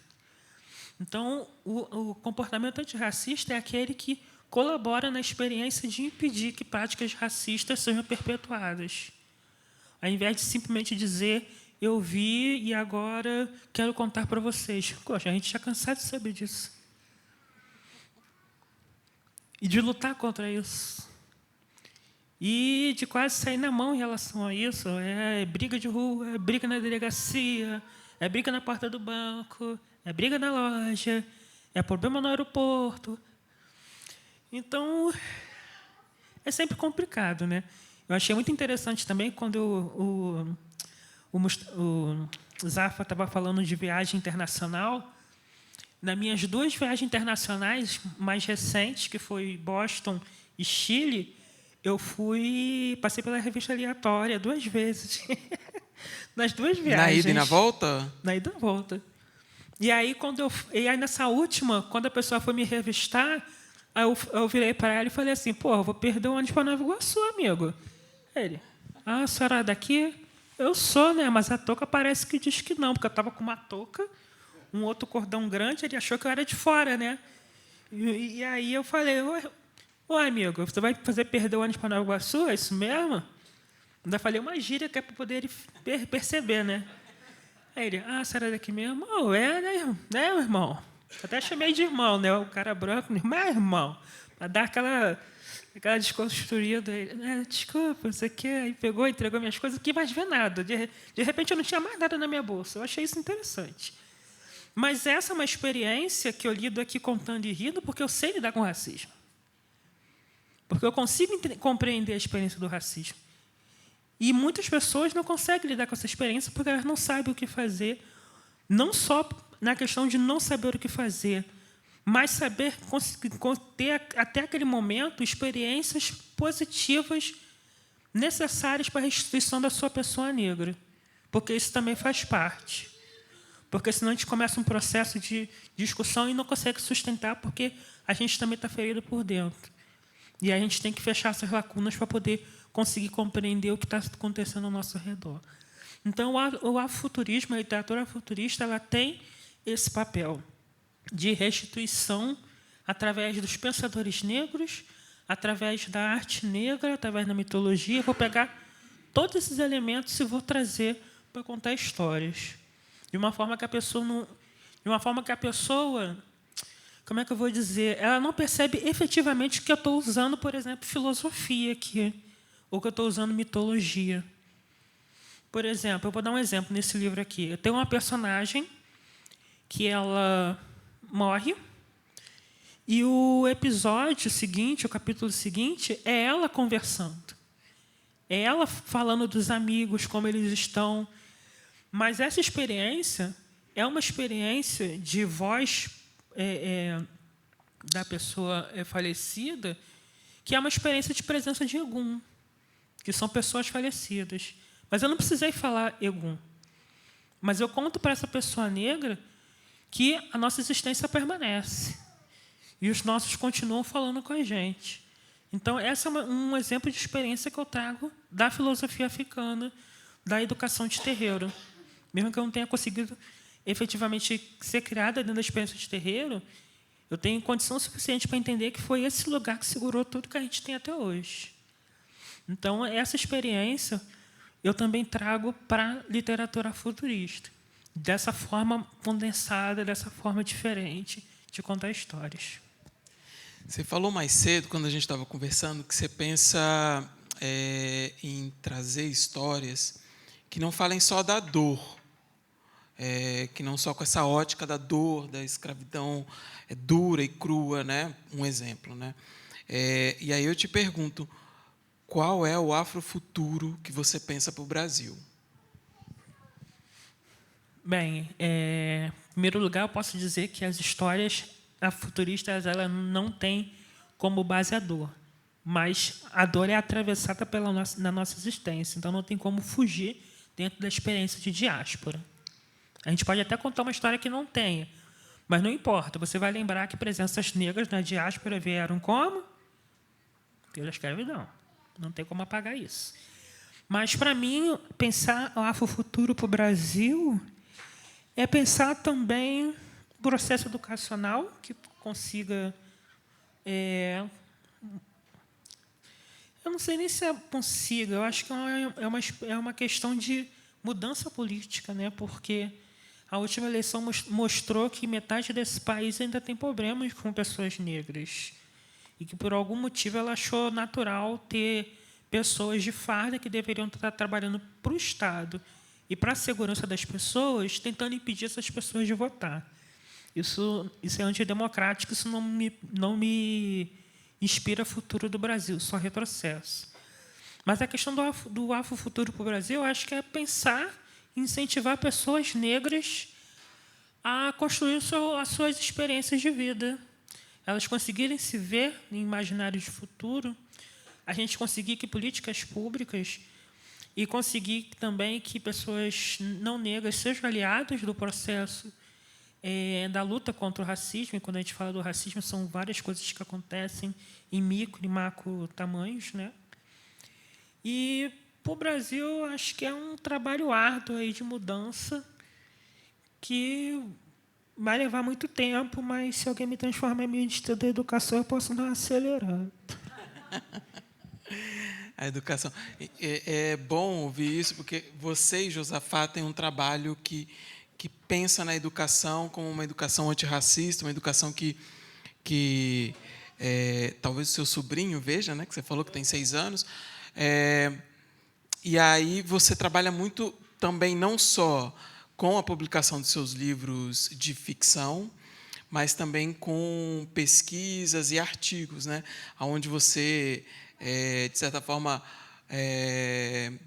M: Então, o comportamento antirracista é aquele que colabora na experiência de impedir que práticas racistas sejam perpetuadas. Ao invés de simplesmente dizer, eu vi e agora quero contar para vocês. Poxa, a gente já cansado de saber disso. E de lutar contra isso. E de quase sair na mão em relação a isso. É briga de rua, é briga na delegacia, é briga na porta do banco, é briga na loja, é problema no aeroporto. Então, é sempre complicado, né? Eu achei muito interessante também quando o Zafa estava falando de viagem internacional. Nas minhas 2 viagens internacionais mais recentes, que foi Boston e Chile, eu passei pela revista aleatória 2 vezes. Nas 2 viagens.
C: Na ida e na volta?
M: Na ida e na volta. E aí, nessa última, quando a pessoa foi me revistar, eu virei para ela e falei assim, pô, eu vou perder o ônibus para Nova Iguaçu, amigo. Ele, a senhora é daqui? Eu sou, né? Mas a touca parece que diz que não, porque eu estava com uma touca, um outro cordão grande, ele achou que eu era de fora, né? E aí eu falei, oi, amigo, você vai fazer perder o ônibus para Nova Iguaçu? É isso mesmo? Ainda falei uma gíria que é para poder ele perceber, né? Aí ele, a senhora é daqui mesmo? Oh, né, meu irmão? Até chamei de irmão, né? O cara branco, mas irmão. Para dar aquela desconstruída. Desculpa, não sei o quê. Aí pegou, entregou minhas coisas, não quis mais ver nada. De repente, eu não tinha mais nada na minha bolsa. Eu achei isso interessante. Mas essa é uma experiência que eu lido aqui contando e rindo, porque eu sei lidar com racismo. Porque eu consigo compreender a experiência do racismo. E muitas pessoas não conseguem lidar com essa experiência porque elas não sabem o que fazer, não só na questão de não saber o que fazer, mas saber ter, até aquele momento, experiências positivas necessárias para a restituição da sua pessoa negra. Porque isso também faz parte. Porque senão a gente começa um processo de discussão e não consegue sustentar, porque a gente também está ferido por dentro. E a gente tem que fechar essas lacunas para poder conseguir compreender o que está acontecendo ao nosso redor. Então, o afrofuturismo, a literatura futurista, ela tem esse papel de restituição através dos pensadores negros, através da arte negra, através da mitologia. Eu vou pegar todos esses elementos e vou trazer para contar histórias. De uma forma que a pessoa como é que eu vou dizer? Ela não percebe efetivamente que eu estou usando, por exemplo, filosofia aqui, ou que eu estou usando mitologia. Por exemplo, eu vou dar um exemplo nesse livro aqui. Eu tenho uma personagem que ela morre, e o episódio seguinte, o capítulo seguinte, é ela conversando. É ela falando dos amigos, como eles estão. Mas essa experiência é uma experiência de voz da pessoa falecida, que é uma experiência de presença de Egum, que são pessoas falecidas. Mas eu não precisei falar Egum. Mas eu conto para essa pessoa negra que a nossa existência permanece. E os nossos continuam falando com a gente. Então, esse é um exemplo de experiência que eu trago da filosofia africana, da educação de terreiro. Mesmo que eu não tenha conseguido efetivamente ser criada dentro da experiência de terreiro, eu tenho condição suficiente para entender que foi esse lugar que segurou tudo que a gente tem até hoje. Então, essa experiência eu também trago para a literatura futurista, dessa forma condensada, dessa forma diferente de contar histórias.
C: Você falou mais cedo, quando a gente estava conversando, que você pensa em trazer histórias que não falem só da dor, que não só com essa ótica da dor, da escravidão dura e crua, né? Um exemplo, né? E aí eu te pergunto, qual é o afrofuturo que você pensa para o Brasil?
M: Bem, em primeiro lugar, eu posso dizer que as histórias afrofuturistas ela não têm como base a dor, mas a dor é atravessada na nossa existência, então não tem como fugir dentro da experiência de diáspora. A gente pode até contar uma história que não tenha, mas não importa, você vai lembrar que presenças negras na diáspora vieram como? Pela escravidão. Não tem como apagar isso. Mas, para mim, pensar o afrofuturo para o Brasil é pensar também o processo educacional que consiga... eu não sei nem se consiga, eu acho que é uma questão de mudança política, né? Porque a última eleição mostrou que metade desse país ainda tem problemas com pessoas negras e que, por algum motivo, ela achou natural ter pessoas de farda que deveriam estar trabalhando para o Estado e para a segurança das pessoas, tentando impedir essas pessoas de votar. Isso é antidemocrático, isso não me inspira futuro do Brasil, só retrocesso. Mas a questão do afrofuturo para o Brasil, eu acho que é pensar, incentivar pessoas negras a construir as suas experiências de vida. Elas conseguirem se ver em imaginários de futuro, a gente conseguir que políticas públicas e conseguir também que pessoas não negras sejam aliadas do processo da luta contra o racismo. E quando a gente fala do racismo, são várias coisas que acontecem em micro e macro tamanhos, né? E, para o Brasil, acho que é um trabalho árduo aí de mudança que vai levar muito tempo, mas se alguém me transformar em ministro da Educação, eu posso dar uma acelerada.
C: A educação. É bom ouvir isso, porque você e Josafá têm um trabalho que pensa na educação como uma educação antirracista, uma educação que talvez o seu sobrinho veja, né, que você falou que tem 6 anos. E aí você trabalha muito também, não só com a publicação dos seus livros de ficção, mas também com pesquisas e artigos, né, onde você, de certa forma,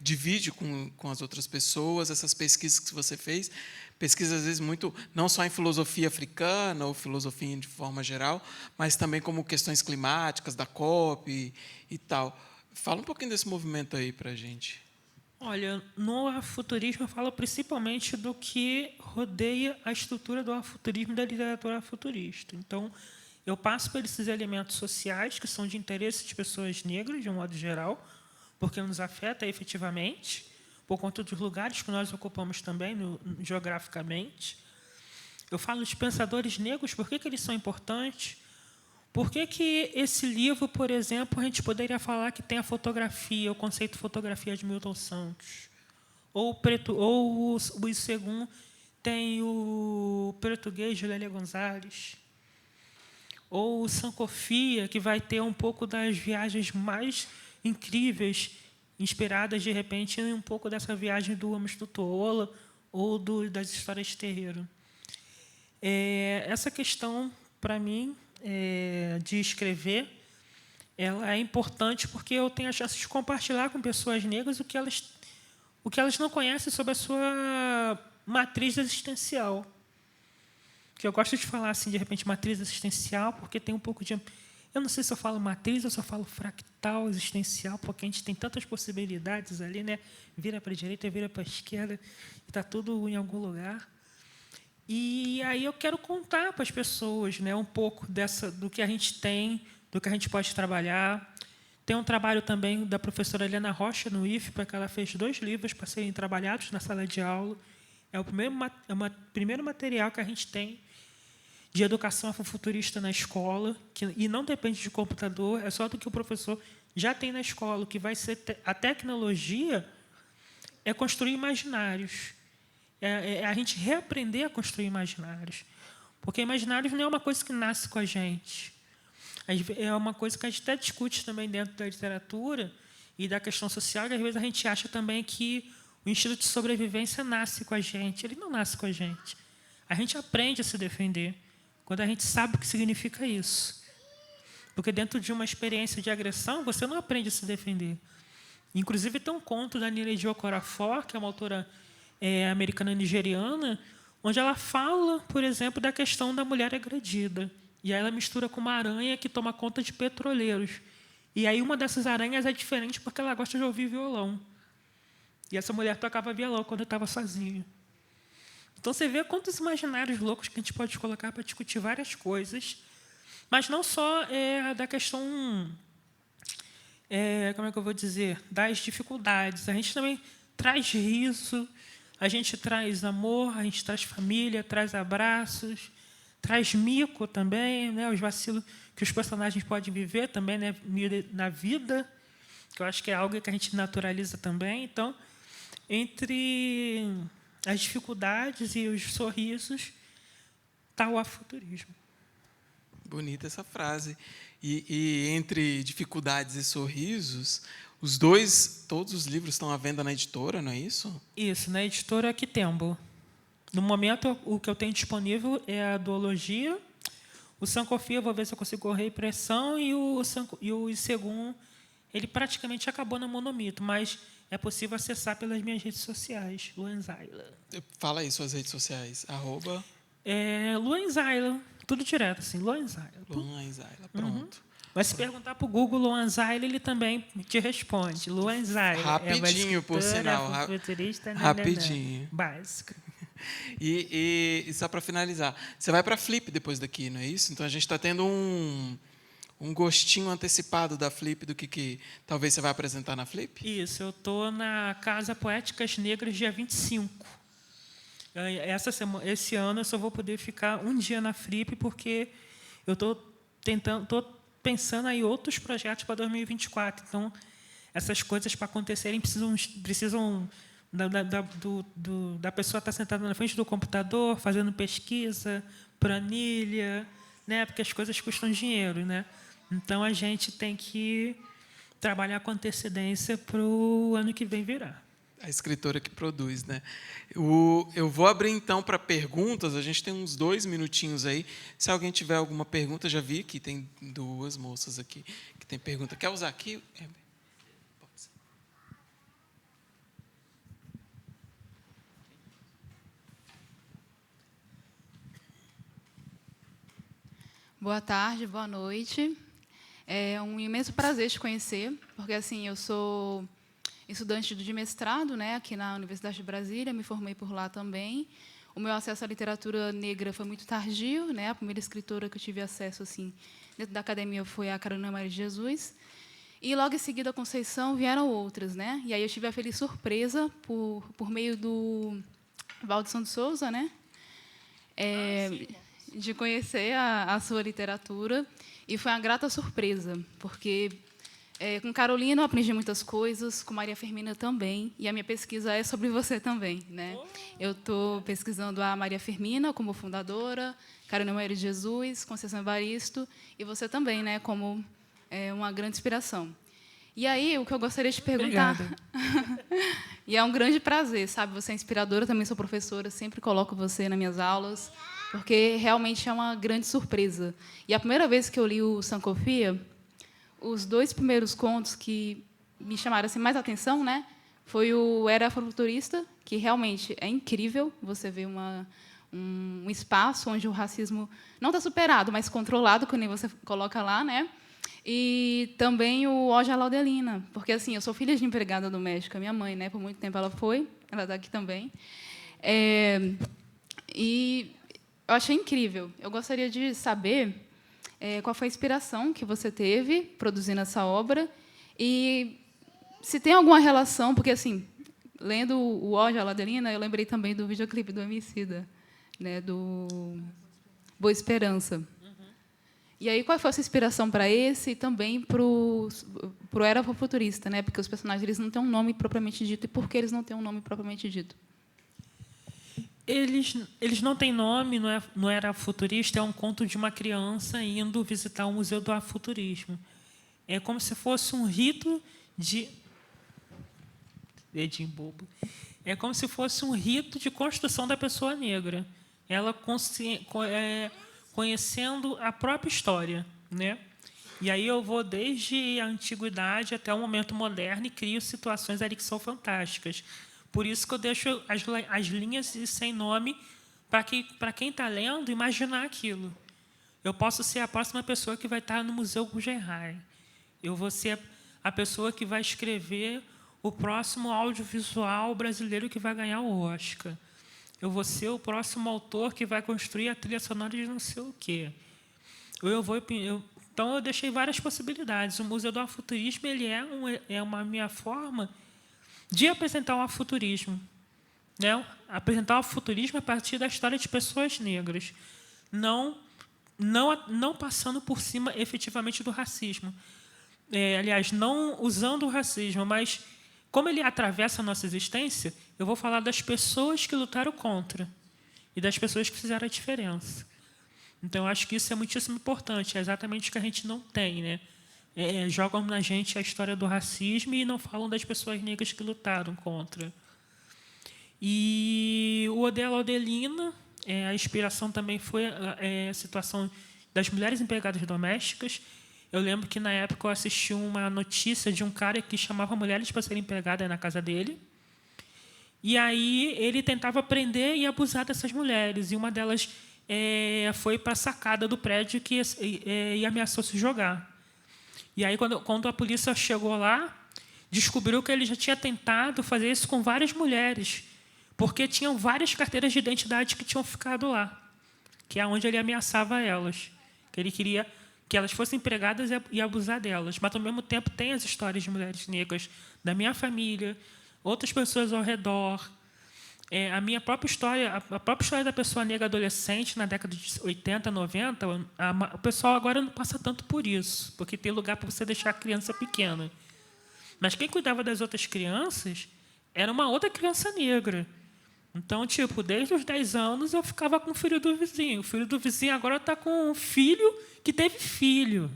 C: divide com as outras pessoas essas pesquisas que você fez, pesquisas, às vezes, muito, não só em filosofia africana ou filosofia de forma geral, mas também como questões climáticas, da COP e tal. Fala um pouquinho desse movimento aí para a gente.
M: Olha, no afrofuturismo eu falo principalmente do que rodeia a estrutura do afrofuturismo e da literatura afrofuturista. Então, eu passo por esses elementos sociais que são de interesse de pessoas negras, de um modo geral, porque nos afeta efetivamente, por conta dos lugares que nós ocupamos também, geograficamente. Eu falo de pensadores negros, por que eles são importantes? Por que esse livro, por exemplo, a gente poderia falar que tem a fotografia, o conceito de fotografia de Milton Santos? Ou o Segum tem o português de Lélia Gonzalez? Ou o Sankofia, que vai ter um pouco das viagens mais incríveis, inspiradas, de repente, em um pouco dessa viagem do Amos Tutuola ou das histórias de terreiro. Essa questão, para mim, de escrever, ela é importante porque eu tenho a chance de compartilhar com pessoas negras o que elas não conhecem sobre a sua matriz existencial. Que eu gosto de falar, assim, de repente, matriz existencial, porque tem um pouco de... Eu não sei se eu falo matriz ou se eu falo fractal existencial, porque a gente tem tantas possibilidades ali, né? Vira para a direita, vira para a esquerda, e está tudo em algum lugar. E aí eu quero contar para as pessoas, né, um pouco do que a gente tem, do que a gente pode trabalhar. Tem um trabalho também da professora Helena Rocha, no IFPA, que ela fez 2 livros para serem trabalhados na sala de aula. é o primeiro material que a gente tem de educação afrofuturista na escola, e não depende de computador, é só do que o professor já tem na escola. O que vai ser a tecnologia é construir imaginários. É a gente reaprender a construir imaginários. Porque imaginários não é uma coisa que nasce com a gente. É uma coisa que a gente até discute também dentro da literatura e da questão social, que às vezes a gente acha também que o instinto de sobrevivência nasce com a gente. Ele não nasce com a gente. A gente aprende a se defender quando a gente sabe o que significa isso. Porque dentro de uma experiência de agressão, você não aprende a se defender. Inclusive, tem um conto da Niledi Okorafor, que é uma autora americana-nigeriana, onde ela fala, por exemplo, da questão da mulher agredida. E aí ela mistura com uma aranha que toma conta de petroleiros. E aí uma dessas aranhas é diferente porque ela gosta de ouvir violão. E essa mulher tocava violão quando estava sozinha. Então, você vê quantos imaginários loucos que a gente pode colocar para discutir várias coisas, mas não só da questão, como é que eu vou dizer, das dificuldades. A gente também traz riso, a gente traz amor, a gente traz família, traz abraços, traz mico também, né, os vacilos que os personagens podem viver também, né, na vida, que eu acho que é algo que a gente naturaliza também. Então, entre as dificuldades e os sorrisos está o afrofuturismo.
C: Bonita essa frase. E entre dificuldades e sorrisos, todos os livros estão à venda na editora, não é isso?
M: Isso, na editora Quitembo. No momento, o que eu tenho disponível é a duologia, o Sankofi, eu vou ver se eu consigo reimpressão, e o Isegum, ele praticamente acabou na Monomito, mas é possível acessar pelas minhas redes sociais, Luan Zaila.
C: Fala aí suas redes sociais.
M: Luan Zaila, tudo direto, assim, Luan Zaila.
C: Luan Zaila, pronto.
M: Mas se perguntar para o Google Luan Zaila, ele também te responde. Luan Zaila.
C: Rapidinho, por sinal. Rapidinho.
M: Básica.
C: E só para finalizar, você vai para a Flip depois daqui, não é isso? Então, a gente está tendo um gostinho antecipado da Flip, do que talvez você vai apresentar na Flip?
M: Isso, eu estou na Casa Poéticas Negras, dia 25. Esse ano eu só vou poder ficar um dia na Flip, porque eu estou pensando em outros projetos para 2024. Então, essas coisas, para acontecerem, precisam da pessoa estar sentada na frente do computador, fazendo pesquisa, planilha, né? Porque as coisas custam dinheiro, né? Então, a gente tem que trabalhar com antecedência para o ano que vem virar.
C: A escritora que produz, né? Eu vou abrir, então, para perguntas. A gente tem uns 2 minutinhos aí. Se alguém tiver alguma pergunta, já vi que tem 2 moças aqui que tem pergunta. Quer usar aqui?
N: Boa tarde, boa noite. É um imenso prazer te conhecer, porque assim eu sou estudante de mestrado, né, aqui na Universidade de Brasília, me formei por lá também. O meu acesso à literatura negra foi muito tardio, né? A primeira escritora que eu tive acesso assim dentro da academia foi a Carolina Maria de Jesus. E logo em seguida a Conceição vieram outras, né? E aí eu tive a feliz surpresa por meio do Valdo Santos Souza, né? De conhecer a sua literatura, e foi uma grata surpresa, porque com Carolina eu aprendi muitas coisas, com Maria Firmina também, e a minha pesquisa é sobre você também, né? Eu estou pesquisando a Maria Firmina como fundadora, Carolina Maria de Jesus, Conceição Evaristo, e você também, né, como uma grande inspiração. E aí, o que eu gostaria de perguntar... E é um grande prazer, sabe? Você é inspiradora, também sou professora, sempre coloco você nas minhas aulas, porque realmente é uma grande surpresa. E a primeira vez que eu li o Sankofia, os 2 primeiros contos que me chamaram assim, mais atenção, né, foi o Era Afrofuturista, que realmente é incrível você ver um espaço onde o racismo não está superado, mas controlado, que nem você coloca lá, né? E também o Oja Laudelina, porque assim, eu sou filha de empregada doméstica, minha mãe, né, por muito tempo ela está aqui também. E eu achei incrível. Eu gostaria de saber qual foi a inspiração que você teve produzindo essa obra e se tem alguma relação, porque assim, lendo o Ódio, a Laudelina, eu lembrei também do videoclipe do Emicida, né, do Boa Esperança. E aí, qual foi a sua inspiração para esse e também para o Era Futurista, né? Porque os personagens eles não têm um nome propriamente dito. E por que eles não têm um nome propriamente dito?
M: Eles não têm nome, não era futurista, é um conto de uma criança indo visitar o Museu do Afuturismo. É como se fosse um rito de... Dedinho bobo. É como se fosse um rito de construção da pessoa negra. Ela conhecendo a própria história, né? E aí eu vou desde a antiguidade até o momento moderno e crio situações ali que são fantásticas. Por isso que eu deixo as linhas sem nome para quem está lendo imaginar aquilo. Eu posso ser a próxima pessoa que vai estar no Museu Guggenheim. Eu vou ser a pessoa que vai escrever o próximo audiovisual brasileiro que vai ganhar o Oscar. Eu vou ser o próximo autor que vai construir a trilha sonora de não sei o quê. Então, eu deixei várias possibilidades. O Museu do Afuturismo ele é uma minha forma de apresentar o afuturismo, né? Apresentar o afuturismo a partir da história de pessoas negras, não passando por cima efetivamente do racismo. Aliás, não usando o racismo, mas como ele atravessa a nossa existência, eu vou falar das pessoas que lutaram contra e das pessoas que fizeram a diferença. Então, eu acho que isso é muitíssimo importante, é exatamente o que a gente não tem, né? Jogam na gente a história do racismo e não falam das pessoas negras que lutaram contra. E o Odeia Laudelina, a inspiração também foi a situação das mulheres empregadas domésticas. Eu lembro que, na época, eu assisti uma notícia de um cara que chamava mulheres para serem empregadas na casa dele. E aí ele tentava prender e abusar dessas mulheres. E uma delas foi para a sacada do prédio e ameaçou se jogar. E aí, quando a polícia chegou lá, descobriu que ele já tinha tentado fazer isso com várias mulheres, porque tinham várias carteiras de identidade que tinham ficado lá, que é onde ele ameaçava elas, que ele queria que elas fossem empregadas e abusar delas. Mas, ao mesmo tempo, tem as histórias de mulheres negras da minha família, outras pessoas ao redor. A minha própria história, a própria história da pessoa negra adolescente, na década de 80, 90, o pessoal agora não passa tanto por isso, porque tem lugar para você deixar a criança pequena. Mas quem cuidava das outras crianças era uma outra criança negra. Então, tipo, desde os 10 anos eu ficava com o filho do vizinho. O filho do vizinho agora está com um filho que teve filho.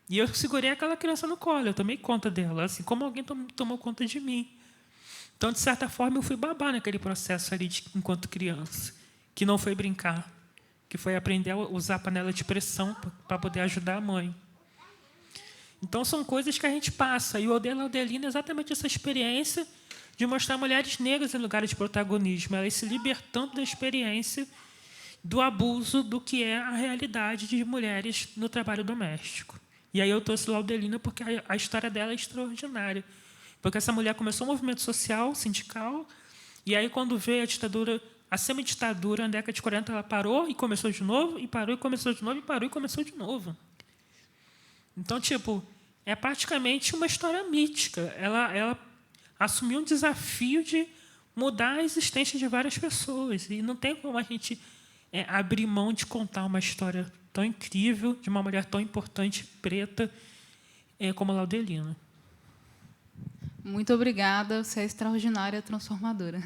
M: E eu segurei aquela criança no colo, eu tomei conta dela, assim como alguém tomou conta de mim. Então, de certa forma, eu fui babá naquele processo ali enquanto criança, que não foi brincar, que foi aprender a usar a panela de pressão para poder ajudar a mãe. Então, são coisas que a gente passa. E o Odeia Laudelina é exatamente essa experiência de mostrar mulheres negras em lugares de protagonismo, elas se libertando da experiência do abuso do que é a realidade de mulheres no trabalho doméstico. E aí eu trouxe Laudelina porque a história dela é extraordinária. Porque essa mulher começou um movimento social, sindical, e aí, quando veio a ditadura, a semi-ditadura, na década de 40, ela parou e começou de novo, e parou e começou de novo, e parou e começou de novo. Então, tipo, é praticamente uma história mítica. Ela assumiu um desafio de mudar a existência de várias pessoas. E não tem como a gente abrir mão de contar uma história tão incrível, de uma mulher tão importante, preta, como a Laudelina.
N: Muito obrigada, você é extraordinária, transformadora.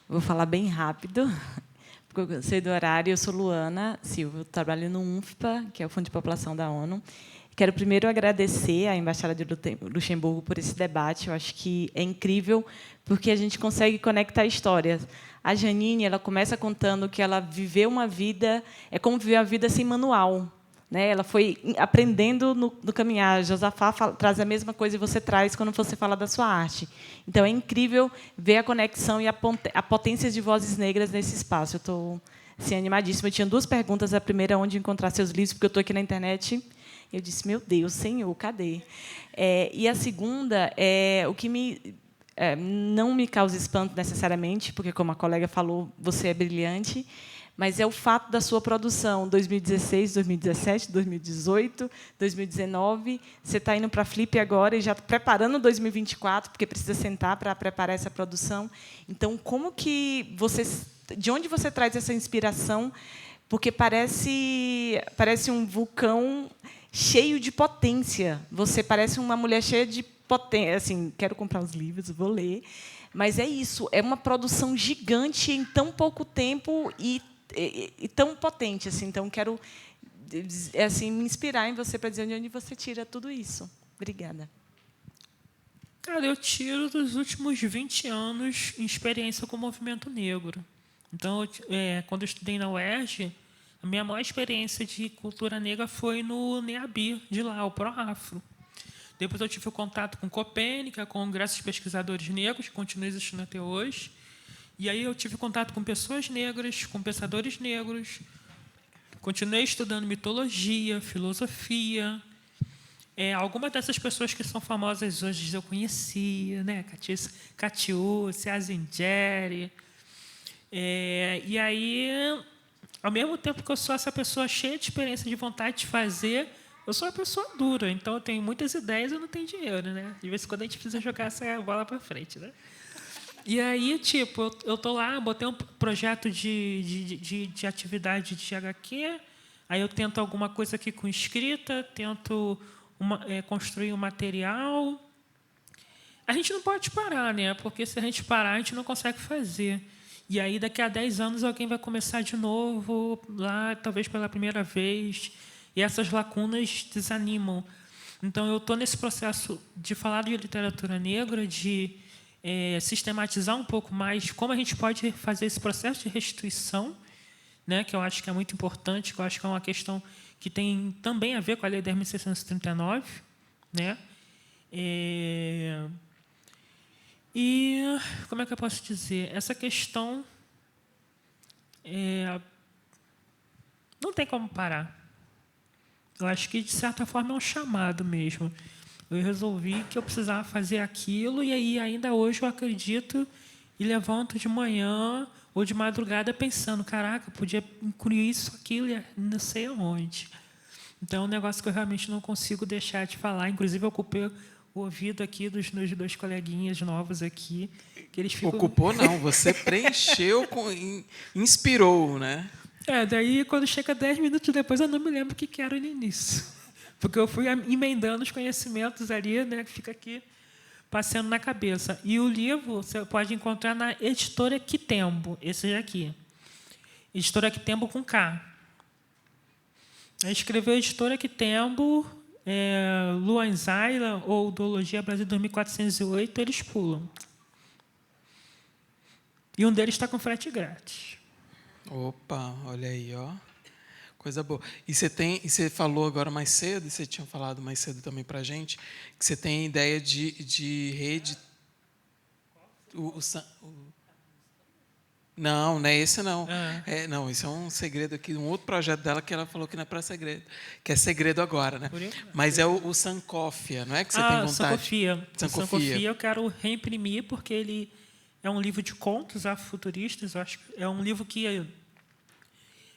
O: Vou falar bem rápido, porque eu sei do horário. Eu sou Luana Silva, eu trabalho no UNFPA, que é o Fundo de População da ONU. Quero primeiro agradecer à Embaixada de Luxemburgo por esse debate. Eu acho que é incrível, porque a gente consegue conectar histórias. A Janine, ela começa contando que ela viveu uma vida, como viver a vida sem manual, né? Ela foi aprendendo no caminhar. Josafá traz a mesma coisa e você traz quando você fala da sua arte. Então, é incrível ver a conexão e a potência de vozes negras nesse espaço. Eu estou assim, animadíssima. Eu tinha 2 perguntas. A primeira, onde encontrar seus livros, porque eu estou aqui na internet. Eu disse, meu Deus, Senhor, cadê? E a segunda, o que não me causa espanto necessariamente, porque, como a colega falou, você é brilhante, mas é o fato da sua produção, 2016, 2017, 2018, 2019. Você está indo para a Flip agora e já preparando 2024, porque precisa sentar para preparar essa produção. Então, como que de onde você traz essa inspiração? Porque parece um vulcão cheio de potência. Você parece uma mulher cheia de potência. Assim, quero comprar os livros, vou ler. Mas é isso, é uma produção gigante em tão pouco tempo e tão potente. Assim. Então, quero assim, me inspirar em você para dizer de onde você tira tudo isso. Obrigada.
M: Cara, eu tiro dos últimos 20 anos em experiência com o movimento negro. Então, quando eu estudei na UERJ, a minha maior experiência de cultura negra foi no NEABI, de lá, o ProAfro. Depois eu tive o contato com Copênica, com o Congresso de Pesquisadores Negros, que continua existindo até hoje. E aí eu tive contato com pessoas negras, com pensadores negros. Continuei estudando mitologia, filosofia. Algumas dessas pessoas que são famosas hoje eu conhecia, né? Catiúcia, Azingeri. E aí, ao mesmo tempo que eu sou essa pessoa cheia de experiência, de vontade de fazer, eu sou uma pessoa dura, então eu tenho muitas ideias e eu não tenho dinheiro, né? De vez em quando a gente precisa jogar essa bola para frente, né? E aí, tipo, eu tô lá, botei um projeto de atividade de HQ, aí eu tento alguma coisa aqui com escrita, tento construir um material. A gente não pode parar, né? Porque se a gente parar, a gente não consegue fazer. E aí, daqui a 10 anos, alguém vai começar de novo, lá, talvez pela primeira vez, e essas lacunas desanimam. Então, eu estou nesse processo de falar de literatura negra, de sistematizar um pouco mais como a gente pode fazer esse processo de restituição, né, que eu acho que é muito importante, que eu acho que é uma questão que tem também a ver com a Lei 10.639, né? E como é que eu posso dizer? Essa questão não tem como parar. Eu acho que, de certa forma, é um chamado mesmo. Eu resolvi que eu precisava fazer aquilo, e aí, ainda hoje, eu acredito e levanto de manhã ou de madrugada pensando, caraca, eu podia incluir isso, aquilo, e não sei aonde. Então, é um negócio que eu realmente não consigo deixar de falar. Inclusive, eu ocupei o ouvido aqui dos meus 2 coleguinhas novos aqui. Que eles ficam...
C: Ocupou, não. Você preencheu, inspirou, né?
M: Daí, quando chega 10 minutos depois, eu não me lembro o que era no início. Porque eu fui emendando os conhecimentos ali, né, que fica aqui passando na cabeça. E o livro você pode encontrar na Editora Quitembo, esse aqui. Editora Quitembo com K. Escreveu Editora Quitembo, Luanzaila ou Duologia Brasil 2408, eles pulam. E um deles está com frete grátis.
C: Opa, olha aí, ó. Coisa boa. E você falou agora mais cedo, e você tinha falado mais cedo também para a gente, que você tem ideia de rede... Não, não é esse, não. Não, isso é um segredo aqui, um outro projeto dela que ela falou que não é para segredo, que é segredo agora, né? Mas é o Sankofia, não é que você tem vontade?
M: Sankofia eu quero reimprimir, porque ele é um livro de contos afrofuturistas. Eu acho que é um livro que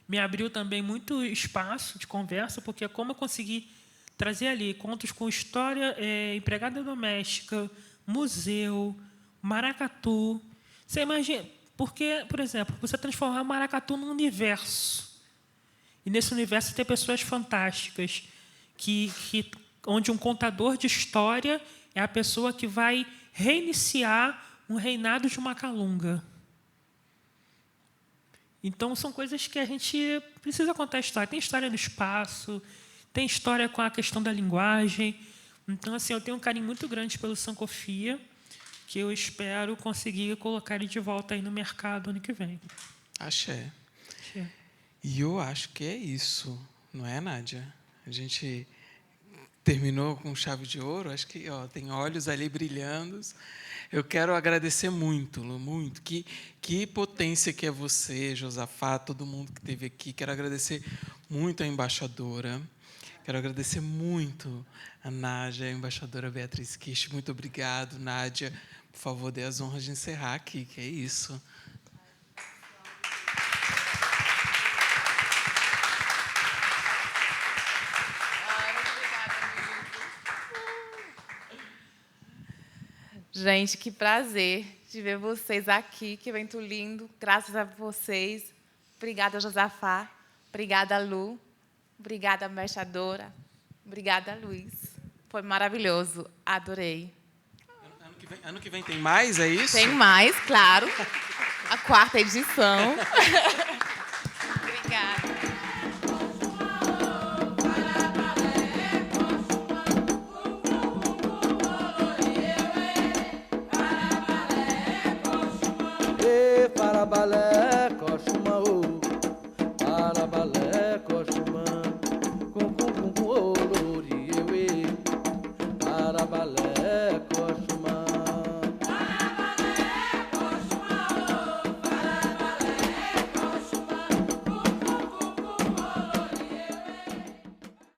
M: me abriu também muito espaço de conversa, porque como eu consegui trazer ali contos com história, empregada doméstica, museu, maracatu. Você imagina, porque, por exemplo, você transformar o maracatu num universo. E nesse universo tem pessoas fantásticas, onde um contador de história é a pessoa que vai reiniciar um reinado de uma calunga. Então, são coisas que a gente precisa contar a história. Tem história no espaço, tem história com a questão da linguagem. Então, assim, eu tenho um carinho muito grande pelo Sankofia, que eu espero conseguir colocar ele de volta aí no mercado ano que vem.
C: Axé. E eu acho que é isso, não é, Nádia? A gente terminou com chave de ouro, acho que tem olhos ali brilhando. Eu quero agradecer muito, Lu, muito. Que potência que é você, Josafá, todo mundo que esteve aqui. Quero agradecer muito a embaixadora. Quero agradecer muito a Nádia, a embaixadora Beatriz Kish. Muito obrigado, Nádia. Por favor, dê as honras de encerrar aqui, que é isso.
A: Gente, que prazer de ver vocês aqui, que evento lindo, graças a vocês. Obrigada, Josafá. Obrigada, Lu. Obrigada, embaixadora. Obrigada, Luiz. Foi maravilhoso, adorei.
C: Ano que vem tem mais, é isso?
A: Tem mais, claro. A 4ª edição.